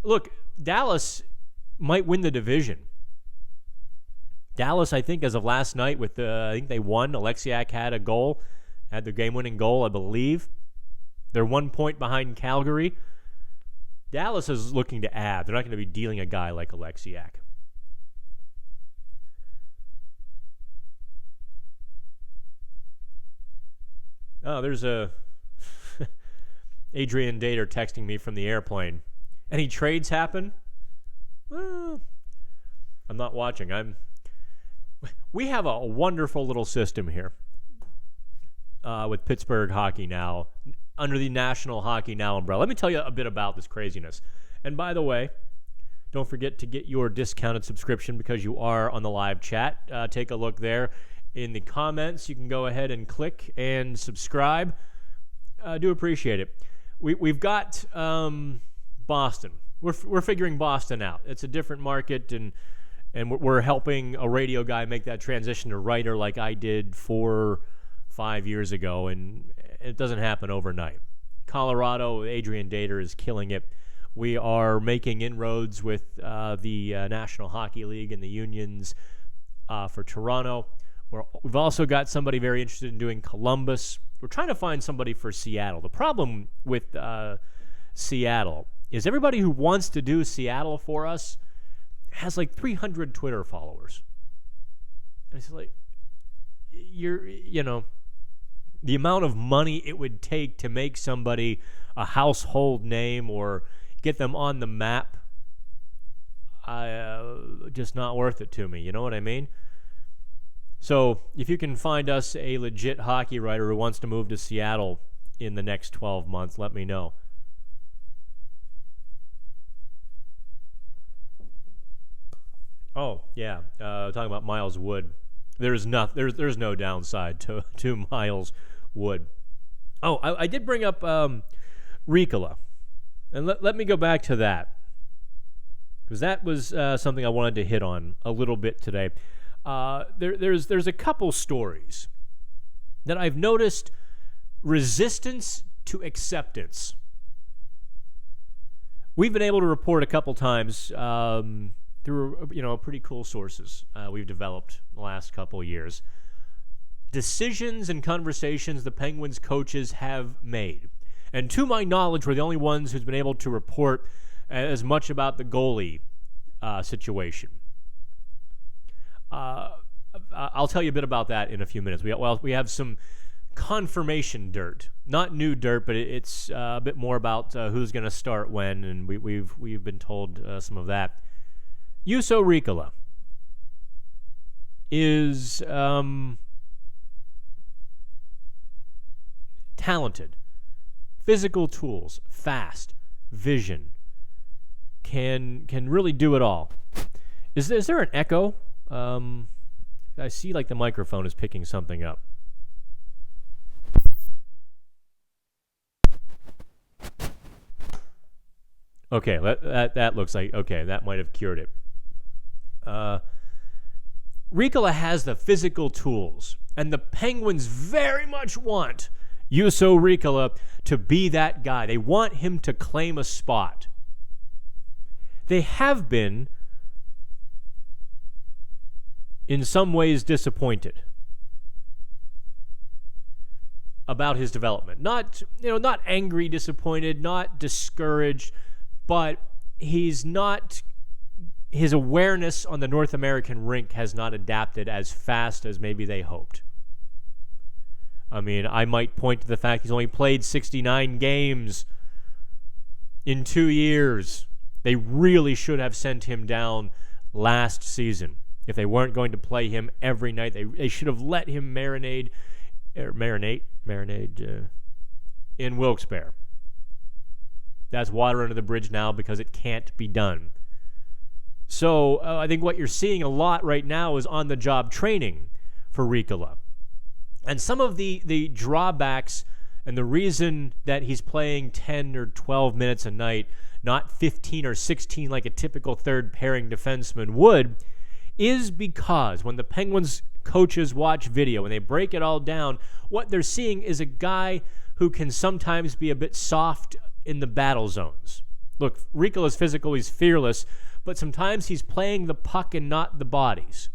Look, Dallas might win the division. Dallas, I think, as of last night, I think they won. Alexiak had the game-winning goal, I believe. They're 1 point behind Calgary. Dallas is looking to add. They're not going to be dealing a guy like Alexiak. Oh, there's Adrian Dater texting me from the airplane. Any trades happen? Well, I'm not watching. We have a wonderful little system here with Pittsburgh Hockey Now under the National Hockey Now umbrella. Let me tell you a bit about this craziness. And by the way, don't forget to get your discounted subscription because you are on the live chat. Take a look there in the comments. You can go ahead and click and subscribe. I do appreciate it. We've got Boston. We're figuring Boston out. It's a different market, and we're helping a radio guy make that transition to writer like I did 4-5 years ago, and it doesn't happen overnight. Colorado, Adrian Dater is killing it. We are making inroads with the National Hockey League and the unions for Toronto. We've also got somebody very interested in doing Columbus. We're trying to find somebody for Seattle. The problem with Seattle is everybody who wants to do Seattle for us has like 300 Twitter followers. And it's like, the amount of money it would take to make somebody a household name or get them on the map, just not worth it to me. You know what I mean? So if you can find us a legit hockey writer who wants to move to Seattle in the next 12 months, let me know. Oh, yeah. Talking about Miles Wood. There's no downside to Miles Wood. Oh, I did bring up Ricola. And let me go back to that. because that was something I wanted to hit on a little bit today. There's a couple stories that I've noticed resistance to acceptance. We've been able to report a couple times through pretty cool sources we've developed the last couple years. Decisions and conversations the Penguins coaches have made. And to my knowledge, we're the only ones who's been able to report as much about the goalie situation. I'll tell you a bit about that in a few minutes. We have some confirmation dirt, not new dirt, but it's a bit more about who's going to start when, and we've been told some of that. Juuso Riikola is talented, physical tools, fast, vision, can really do it all. Is there an echo? I see like the microphone is picking something up. Okay, that looks like, okay, that might have cured it. Riikola has the physical tools, and the Penguins very much want Juuso Riikola to be that guy. They want him to claim a spot. They have been, in some ways, disappointed about his development. Not angry, disappointed, not discouraged, but his awareness on the North American rink has not adapted as fast as maybe they hoped. I mean, I might point to the fact he's only played 69 games in 2 years. They really should have sent him down last season. If they weren't going to play him every night, they should have let him marinate in Wilkes-Barre. That's water under the bridge now because it can't be done. So I think what you're seeing a lot right now is on-the-job training for Riikola. And some of the drawbacks and the reason that he's playing 10 or 12 minutes a night, not 15 or 16 like a typical third-pairing defenseman would, is because when the Penguins coaches watch video and they break it all down, what they're seeing is a guy who can sometimes be a bit soft in the battle zones. Look, Riikola's physical, he's fearless, but sometimes he's playing the puck and not the bodies.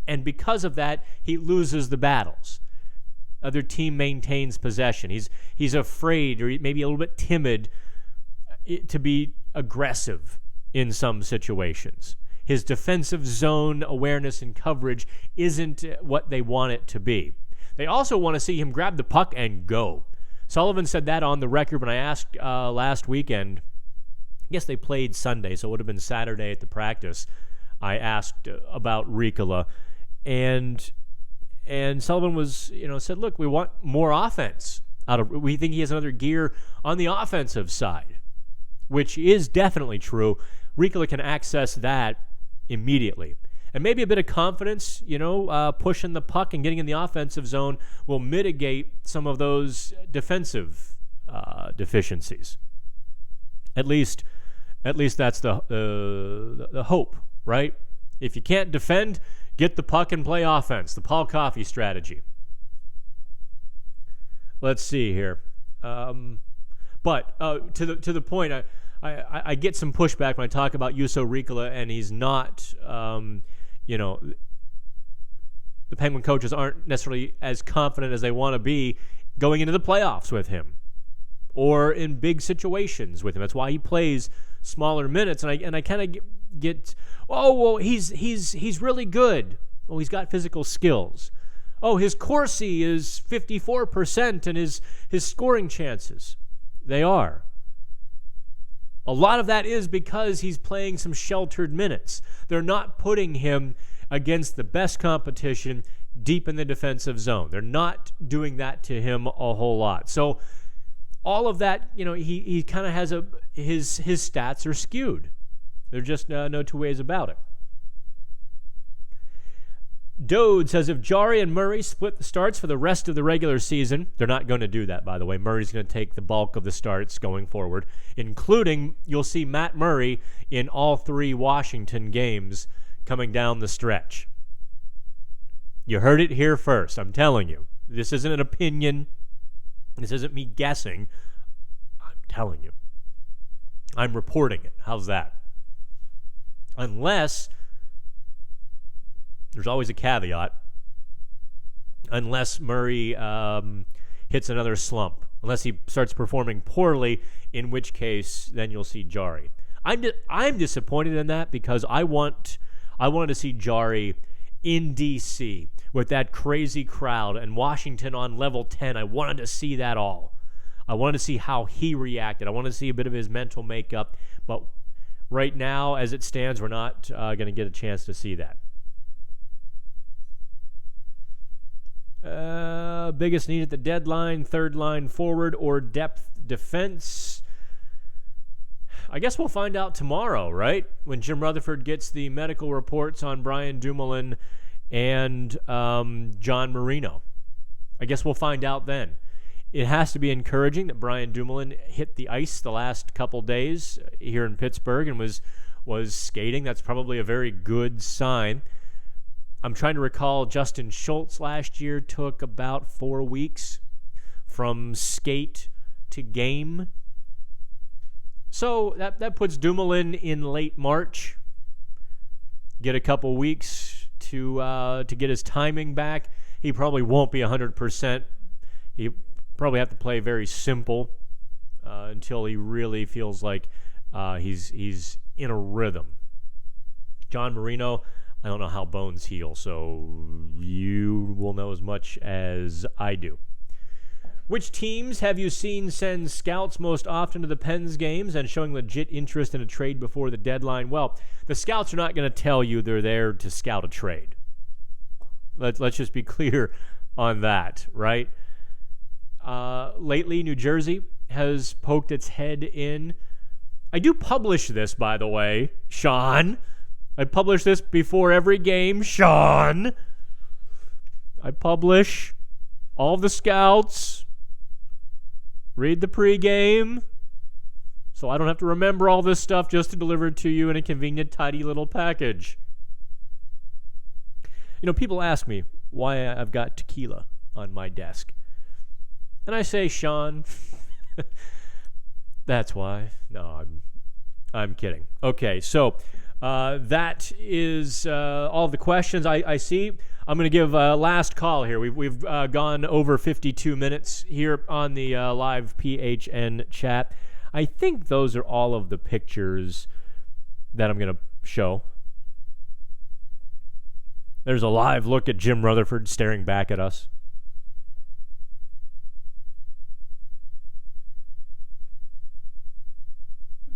And because of that, he loses the battles. Other team maintains possession. He's afraid or maybe a little bit timid to be aggressive in some situations. His defensive zone awareness and coverage isn't what they want it to be. They also want to see him grab the puck and go. Sullivan said that on the record when I asked last weekend. I guess they played Sunday, so it would have been Saturday at the practice. I asked about Riikola, and Sullivan was, said, look, we want more offense we think he has another gear on the offensive side, which is definitely true. Riikola can access that immediately. And maybe a bit of confidence, pushing the puck and getting in the offensive zone will mitigate some of those defensive deficiencies. At least that's the hope, right? If you can't defend, get the puck and play offense. The Paul Coffey strategy. Let's see here. But to the point, I get some pushback when I talk about Juuso Riikola, and he's not, the Penguin coaches aren't necessarily as confident as they want to be going into the playoffs with him or in big situations with him. That's why he plays smaller minutes, and I kind of get, he's really good. Well, he's got physical skills. Oh, his Corsi is 54%, and his scoring chances, they are. A lot of that is because he's playing some sheltered minutes. They're not putting him against the best competition deep in the defensive zone. They're not doing that to him a whole lot. So all of that, he kind of has his stats are skewed. There's just no two ways about it. Dode says if Jari and Murray split the starts for the rest of the regular season, they're not going to do that, by the way. Murray's going to take the bulk of the starts going forward, including you'll see Matt Murray in all 3 Washington games coming down the stretch. You heard it here first. I'm telling you. This isn't an opinion. This isn't me guessing. I'm telling you. I'm reporting it. How's that? Unless, there's always a caveat, unless Murray hits another slump, unless he starts performing poorly, in which case then you'll see Jari. I'm disappointed in that because I wanted to see Jari in D.C. with that crazy crowd and Washington on level 10. I wanted to see that all. I wanted to see how he reacted. I wanted to see a bit of his mental makeup. But right now, as it stands, we're not going to get a chance to see that. Biggest need at the deadline, third line forward or depth defense? I guess we'll find out tomorrow, right? When Jim Rutherford gets the medical reports on Brian Dumoulin and John Marino. I guess we'll find out then. It has to be encouraging that Brian Dumoulin hit the ice the last couple days here in Pittsburgh and was skating. That's probably a very good sign. I'm trying to recall Justin Schultz last year took about 4 weeks from skate to game. So that puts Dumoulin in late March. Get a couple weeks to get his timing back. He probably won't be 100%. He probably have to play very simple until he really feels like he's in a rhythm. John Marino, I don't know how bones heal, so you will know as much as I do. Which teams have you seen send scouts most often to the Pens games and showing legit interest in a trade before the deadline? Well, the scouts are not going to tell you they're there to scout a trade. Let's just be clear on that, right? Lately, New Jersey has poked its head in. I do publish this, by the way, Sean. I publish this before every game, Sean. I publish all the scouts. Read the pregame. So I don't have to remember all this stuff just to deliver it to you in a convenient, tidy little package. You know, people ask me why I've got tequila on my desk. And I say, Sean, that's why. No, I'm kidding. Okay, so that is all the questions I see. I'm going to give a last call here. We've gone over 52 minutes here on the live PHN chat. I think those are all of the pictures that I'm going to show. There's a live look at Jim Rutherford staring back at us.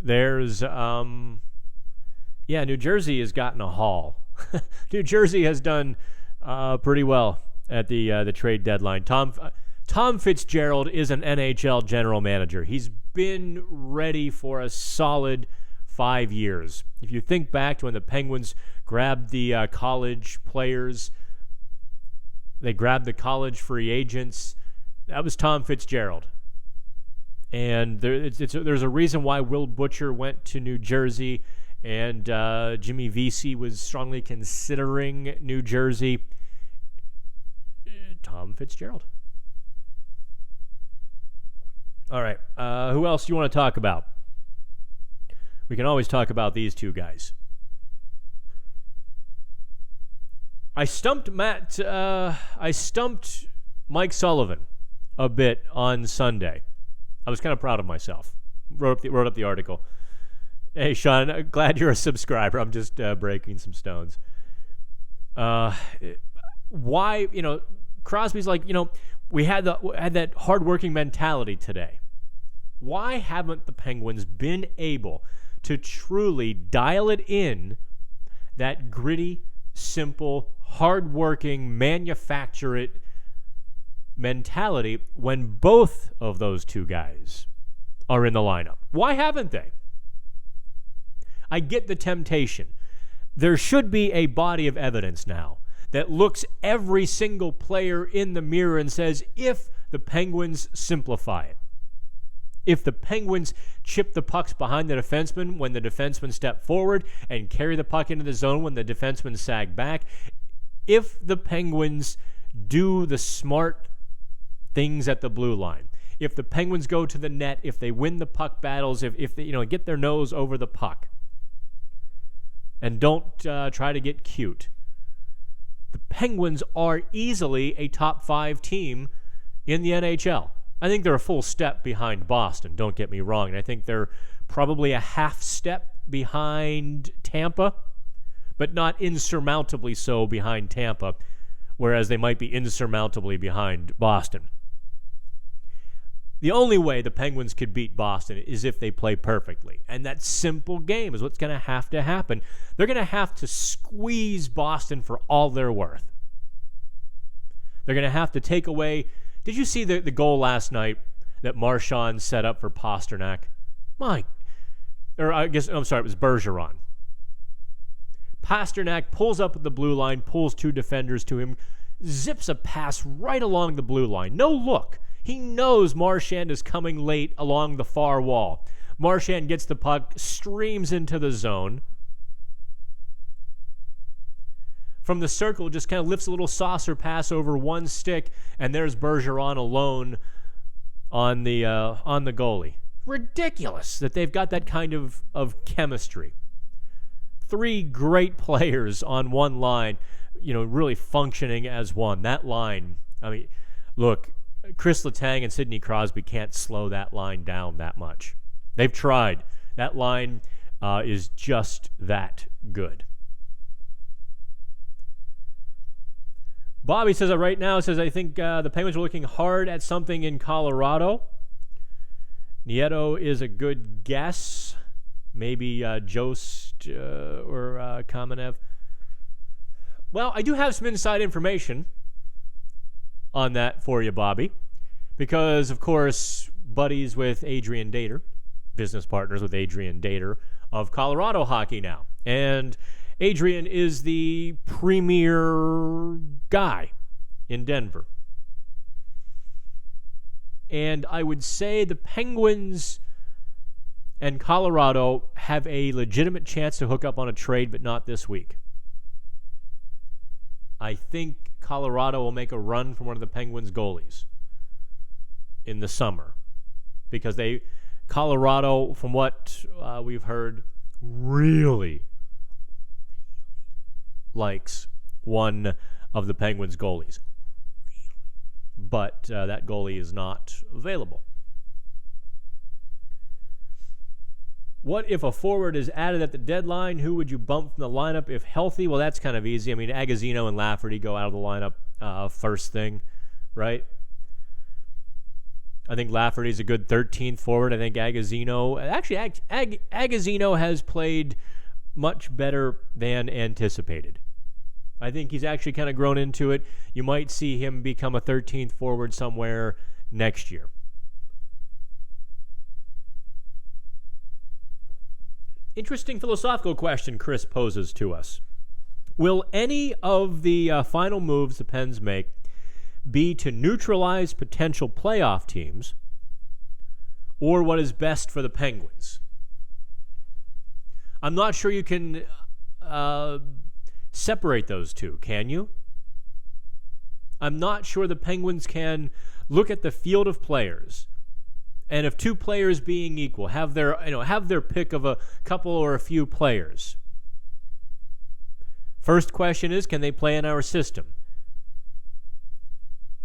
There's, New Jersey has gotten a haul. New Jersey has done pretty well at the trade deadline. Tom Fitzgerald is an NHL general manager. He's been ready for a solid 5 years. If you think back to when the Penguins grabbed the college players, they grabbed the college free agents, that was Tom Fitzgerald. And there's a reason why Will Butcher went to New Jersey and Jimmy Vesey was strongly considering New Jersey. Tom Fitzgerald. All right. Who else do you want to talk about? We can always talk about these two guys. I stumped Mike Sullivan a bit on Sunday. I was kind of proud of myself. Wrote up the article. Hey, Sean, glad you're a subscriber. I'm just breaking some stones. Why, Crosby's like, we had that hardworking mentality today. Why haven't the Penguins been able to truly dial it in, that gritty, simple, hardworking, manufacture it mentality when both of those two guys are in the lineup? Why haven't they? I get the temptation. There should be a body of evidence now that looks every single player in the mirror and says, if the Penguins simplify it, if the Penguins chip the pucks behind the defenseman when the defenseman step forward and carry the puck into the zone when the defenseman sag back, if the Penguins do the smart things at the blue line, if the Penguins go to the net, if they win the puck battles, if they get their nose over the puck and don't try to get cute, the Penguins are easily a top 5 team in the NHL. I think they're a full step behind Boston, don't get me wrong. And I think they're probably a half step behind Tampa, but not insurmountably so behind Tampa, whereas they might be insurmountably behind Boston. The only way the Penguins could beat Boston is if they play perfectly. And that simple game is what's going to happen. They're going to have to squeeze Boston for all they're worth. They're going to have to take away... Did you see the goal last night that Marchand set up for Pasternak? It was Bergeron. Pasternak pulls up at the blue line, pulls 2 defenders to him, zips a pass right along the blue line. No look. He knows Marchand is coming late along the far wall. Marchand gets the puck, streams into the zone. From the circle, just kind of lifts a little saucer pass over one stick, and there's Bergeron alone on the goalie. Ridiculous that they've got that kind of chemistry. 3 great players on one line, really functioning as one. That line, look, Chris Letang and Sidney Crosby can't slow that line down that much. They've tried. That line is just that good. Bobby says right now, I think the Penguins are looking hard at something in Colorado. Nieto is a good guess. Maybe Jost or Kamenev. Well, I do have some inside information on that for you, Bobby, because, of course, buddies with Adrian Dater, business partners with Adrian Dater of Colorado Hockey now. And Adrian is the premier guy in Denver. And I would say the Penguins and Colorado have a legitimate chance to hook up on a trade, but not this week. I think Colorado will make a run for one of the Penguins' goalies in the summer, because Colorado, from what we've heard, really likes one of the Penguins' goalies. But that goalie is not available. What if a forward is added at the deadline? Who would you bump from the lineup if healthy? Well, that's kind of easy. Agazino and Lafferty go out of the lineup first thing, right? I think Lafferty's a good 13th forward. I think Agazino... Actually, Agazino has played much better than anticipated. I think he's actually kind of grown into it. You might see him become a 13th forward somewhere next year. Interesting philosophical question Chris poses to us. Will any of the final moves the Pens make be to neutralize potential playoff teams, or what is best for the Penguins? I'm not sure you can separate those two, can you? I'm not sure the Penguins can look at the field of players, and if 2 players being equal have their pick of a couple or a few players. First question is, can they play in our system?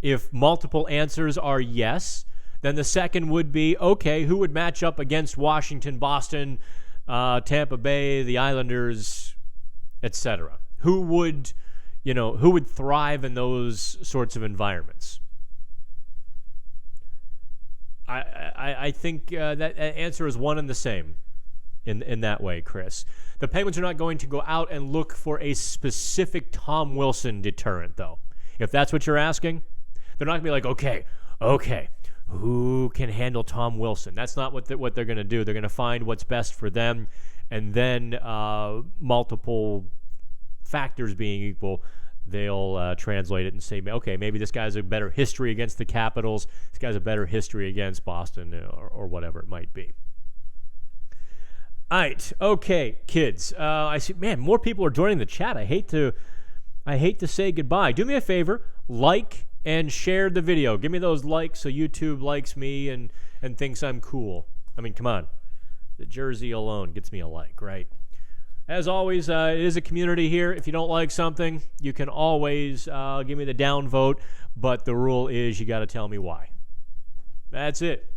If multiple answers are yes, then the second would be, okay, who would match up against Washington, Boston, Tampa Bay, the Islanders, etc.? Who would thrive in those sorts of environments? I think that answer is one and the same in that way, Chris. The Penguins are not going to go out and look for a specific Tom Wilson deterrent, though. If that's what you're asking, they're not going to be like, okay, who can handle Tom Wilson? That's not what they're going to do. They're going to find what's best for them, and then multiple factors being equal, they'll translate it and say, okay, maybe this guy's a better history against the Capitals. This guy's a better history against Boston or whatever it might be. All right, okay, kids. I see, man, more people are joining the chat. I hate to say goodbye. Do me a favor, like and share the video. Give me those likes so YouTube likes me and thinks I'm cool. I mean, come on. The jersey alone gets me a like, right? As always, it is a community here. If you don't like something, you can always give me the down vote, but the rule is you got to tell me why. That's it.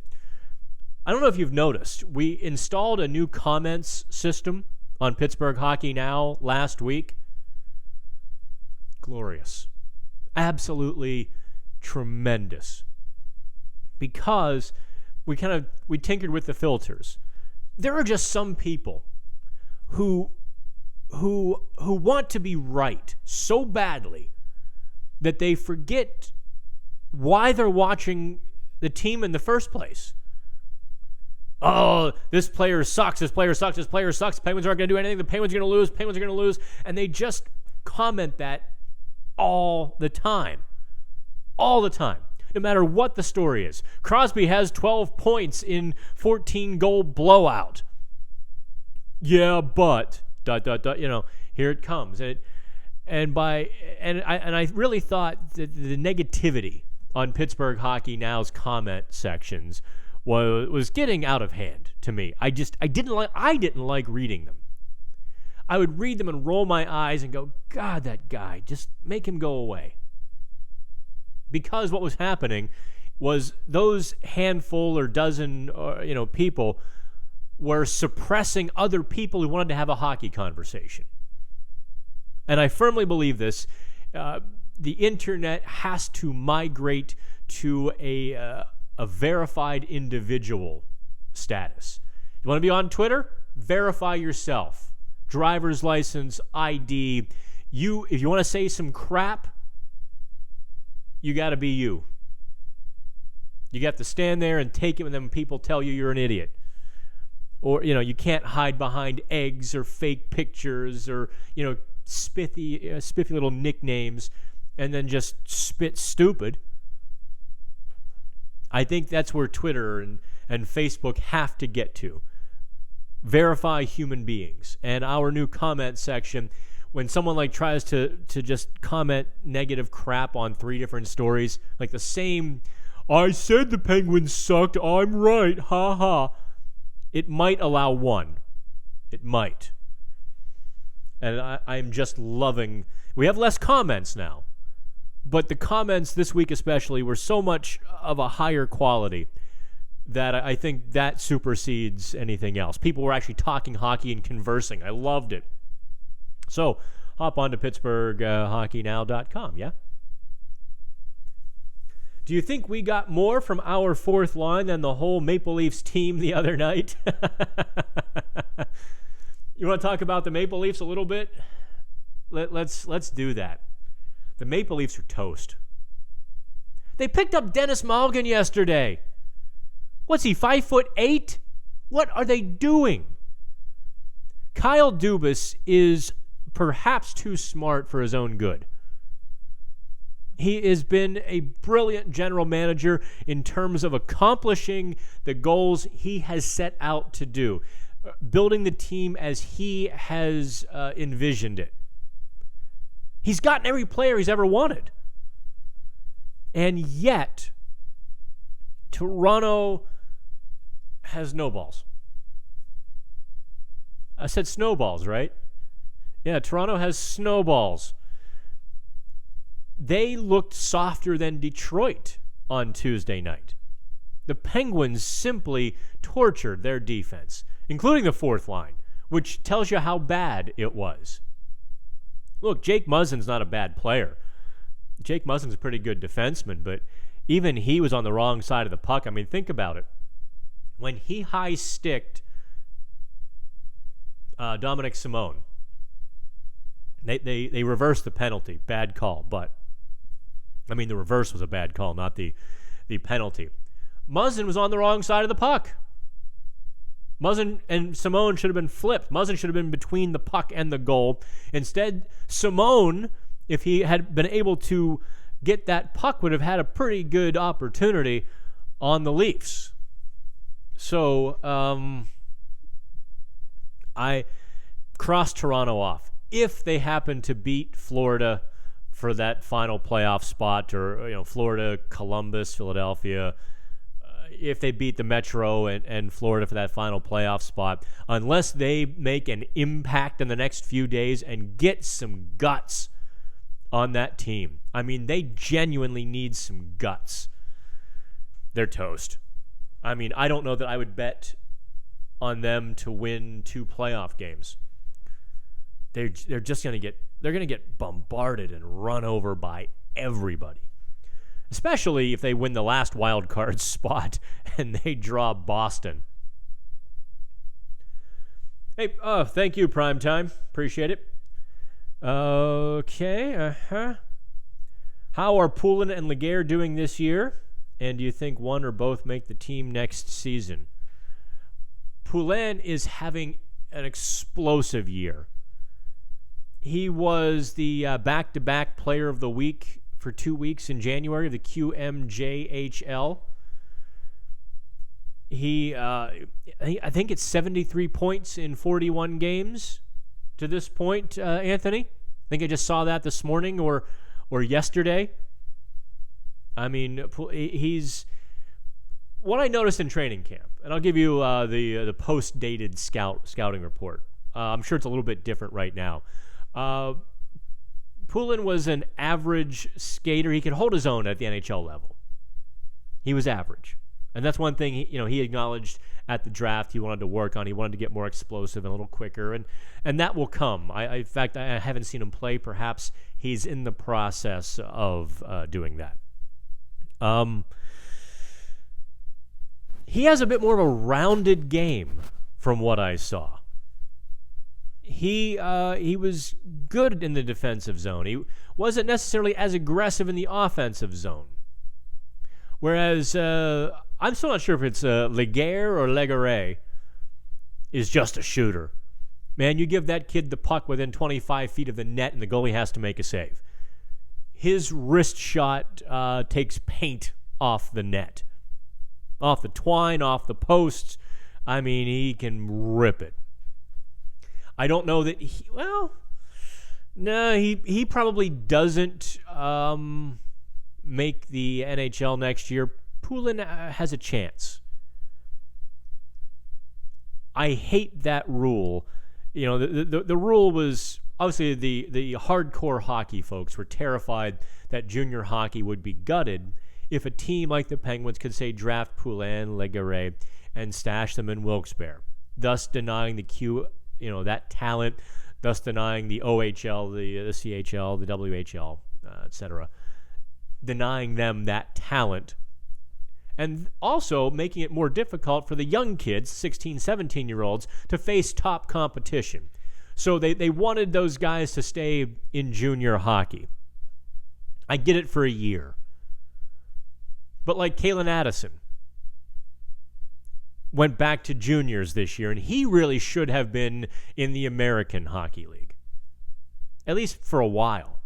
I don't know if you've noticed, we installed a new comments system on Pittsburgh Hockey Now last week. Glorious. Absolutely tremendous. Because we tinkered with the filters. There are just some people who want to be right so badly that they forget why they're watching the team in the first place. Oh, this player sucks. This player sucks. This player sucks. Penguins aren't going to do anything. The Penguins are going to lose. Penguins are going to lose. And they just comment that all the time. All the time. No matter what the story is. Crosby has 12 points in 14-goal blowout. Yeah, but here it comes. And I really thought that the negativity on Pittsburgh Hockey Now's comment sections was getting out of hand to me. I didn't like reading them. I would read them and roll my eyes and go, God, that guy, just make him go away. Because what was happening was those handful or dozen people were suppressing other people who wanted to have a hockey conversation. And I firmly believe this. The internet has to migrate to a verified individual status. You want to be on Twitter? Verify yourself. Driver's license, ID. If you want to say some crap, you got to be you. You got to stand there and take it when them people tell you you're an idiot. Or, you can't hide behind eggs or fake pictures or, spiffy little nicknames and then just spit stupid. I think that's where Twitter and Facebook have to get to. Verify human beings. And our new comment section, when someone tries to just comment negative crap on 3 different stories, like the same, I said the Penguins sucked, I'm right, ha ha. It might allow one. It might. And I'm just loving, we have less comments now. But the comments this week especially were so much of a higher quality that I think that supersedes anything else. People were actually talking hockey and conversing. I loved it. So hop on to PittsburghHockeyNow.com, yeah? Do you think we got more from our fourth line than the whole Maple Leafs team the other night? You want to talk about the Maple Leafs a little bit? Let's do that. The Maple Leafs are toast. They picked up Dennis Malgin yesterday. What's he, 5'8"? What are they doing? Kyle Dubas is perhaps too smart for his own good. He has been a brilliant general manager in terms of accomplishing the goals he has set out to do, building the team as he has envisioned it. He's gotten every player he's ever wanted. And yet, Toronto has no balls. I said snowballs, right? Yeah, Toronto has snowballs. They looked softer than Detroit on Tuesday night. The Penguins simply tortured their defense, including the fourth line, which tells you how bad it was. Look, Jake Muzzin's not a bad player. Jake Muzzin's a pretty good defenseman, but even he was on the wrong side of the puck. I mean, think about it. When he high-sticked Dominic Simone, they reversed the penalty. Bad call, but the reverse was a bad call, not the penalty. Muzzin was on the wrong side of the puck. Muzzin and Simone should have been flipped. Muzzin should have been between the puck and the goal. Instead, Simone if he had been able to get that puck, would have had a pretty good opportunity on the Leafs. So I cross Toronto off. If they happen to beat Florida for that final playoff spot, or Florida, Columbus, Philadelphia, if they beat the Metro and Florida for that final playoff spot, unless they make an impact in the next few days and get some guts on that team. I mean, they genuinely need some guts. They're toast. I mean, I don't know that I would bet on them to win 2 playoff games. They're just going to get bombarded and run over by everybody. Especially if they win the last wild card spot and they draw Boston. Hey, thank you, Primetime. Appreciate it. Okay, How are Poulin and Laguerre doing this year? And do you think one or both make the team next season? Poulin is having an explosive year. He was the back-to-back player of the week for 2 weeks in January of the QMJHL. I think it's 73 points in 41 games to this point, Anthony. I think I just saw that this morning or yesterday. I mean, he's what I noticed in training camp, and I'll give you the post-dated scouting report. I'm sure it's a little bit different right now. Poulin was an average skater. He could hold his own at the NHL level. He was average. And that's one thing he acknowledged at the draft he wanted to work on. He wanted to get more explosive and a little quicker, and that will come. In fact, I haven't seen him play. Perhaps he's in the process of doing that. He has a bit more of a rounded game from what I saw. He was good in the defensive zone. He wasn't necessarily as aggressive in the offensive zone. Whereas I'm still not sure if it's Laguerre or Laguerre is just a shooter. Man, you give that kid the puck within 25 feet of the net and the goalie has to make a save. His wrist shot takes paint off the net. Off the twine, off the posts. I mean, he can rip it. I don't know that he probably doesn't make the NHL next year. Poulin has a chance. I hate that rule. The rule was obviously the hardcore hockey folks were terrified that junior hockey would be gutted if a team like the Penguins could say draft Poulin, Laguerre, and stash them in Wilkes-Barre, thus denying the that talent, thus denying the OHL, the CHL, the WHL, etc., denying them that talent, and also making it more difficult for the young kids, 16, 17-year-olds, to face top competition. So they wanted those guys to stay in junior hockey. I get it for a year. But like Kalen Addison went back to juniors this year, and he really should have been in the American Hockey League, at least for a while.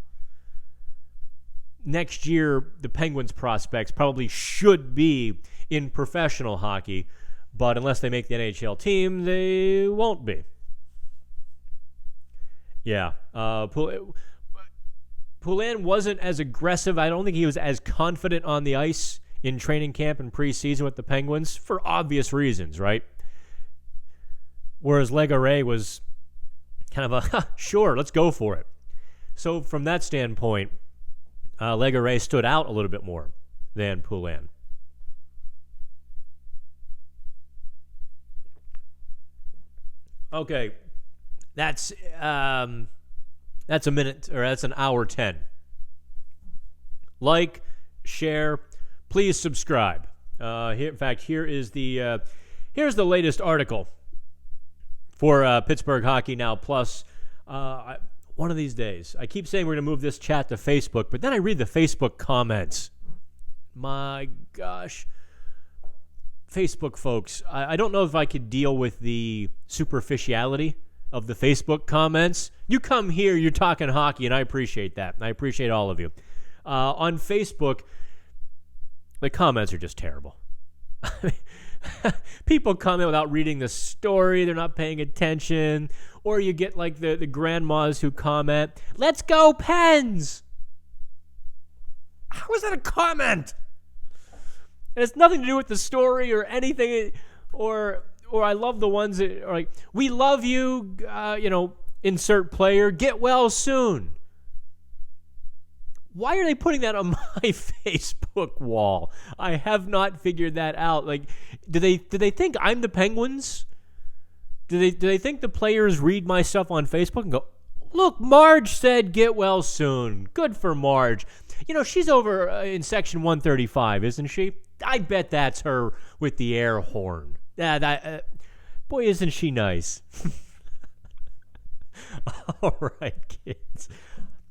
Next year, the Penguins prospects probably should be in professional hockey, but unless they make the NHL team, they won't be. Yeah, Poulin wasn't as aggressive. I don't think he was as confident on the ice in training camp and preseason with the Penguins for obvious reasons, right? Whereas Laguerre was kind of a, sure, let's go for it. So from that standpoint, Laguerre stood out a little bit more than Poulin. Okay, that's a minute, or that's an hour 10. Like, share, please subscribe. In fact, here's the latest article for Pittsburgh Hockey Now Plus. One of these days, I keep saying we're going to move this chat to Facebook, but then I read the Facebook comments. My gosh. Facebook folks, I don't know if I could deal with the superficiality of the Facebook comments. You come here, you're talking hockey, and I appreciate that. I appreciate all of you. On Facebook, the comments are just terrible. People comment without reading the story. They're not paying attention. Or you get like the grandmas who comment, "Let's go Pens!" How is that a comment? And it's nothing to do with the story or anything. Or I love the ones that are like, "We love you, insert player, get well soon." Why are they putting that on my Facebook wall? I have not figured that out. Like, do they think I'm the Penguins? Do they think the players read my stuff on Facebook and go, "Look, Marge said get well soon. Good for Marge. She's over in section 135, isn't she? I bet that's her with the air horn. Boy, isn't she nice." All right, kids.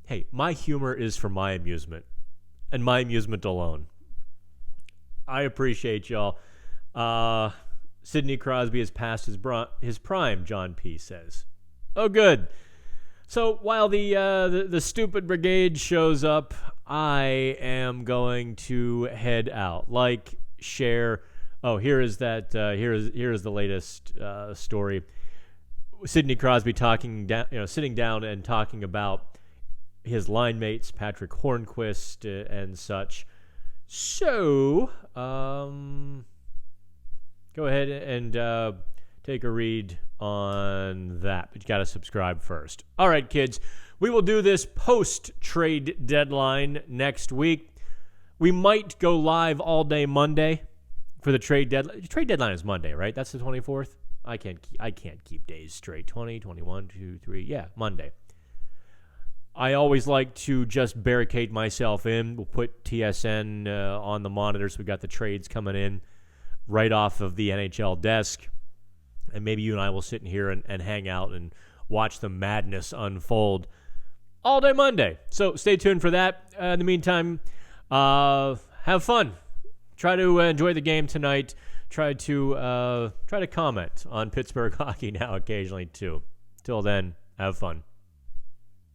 Hey, my humor is for my amusement, and my amusement alone. I appreciate y'all. Sidney Crosby has passed his prime, John P. says. Oh, good. So while the stupid brigade shows up, I am going to head out. Like, share. Oh, here is that. Here is the latest story. Sidney Crosby sitting down and talking about his line mates, Patrick Hornquist and such. So, go ahead and take a read on that. But you got to subscribe first. All right, kids. We will do this post-trade deadline next week. We might go live all day Monday for the trade deadline. The trade deadline is Monday, right? That's the 24th? I can't keep days straight. 20, 21, 2, 3. Yeah, Monday. I always like to just barricade myself in. We'll put TSN on the monitor so we got the trades coming in right off of the NHL desk. And maybe you and I will sit in here and hang out and watch the madness unfold all day Monday. So stay tuned for that. In the meantime, have fun. Try to enjoy the game tonight. Try to comment on Pittsburgh hockey now occasionally too. Till then, have fun.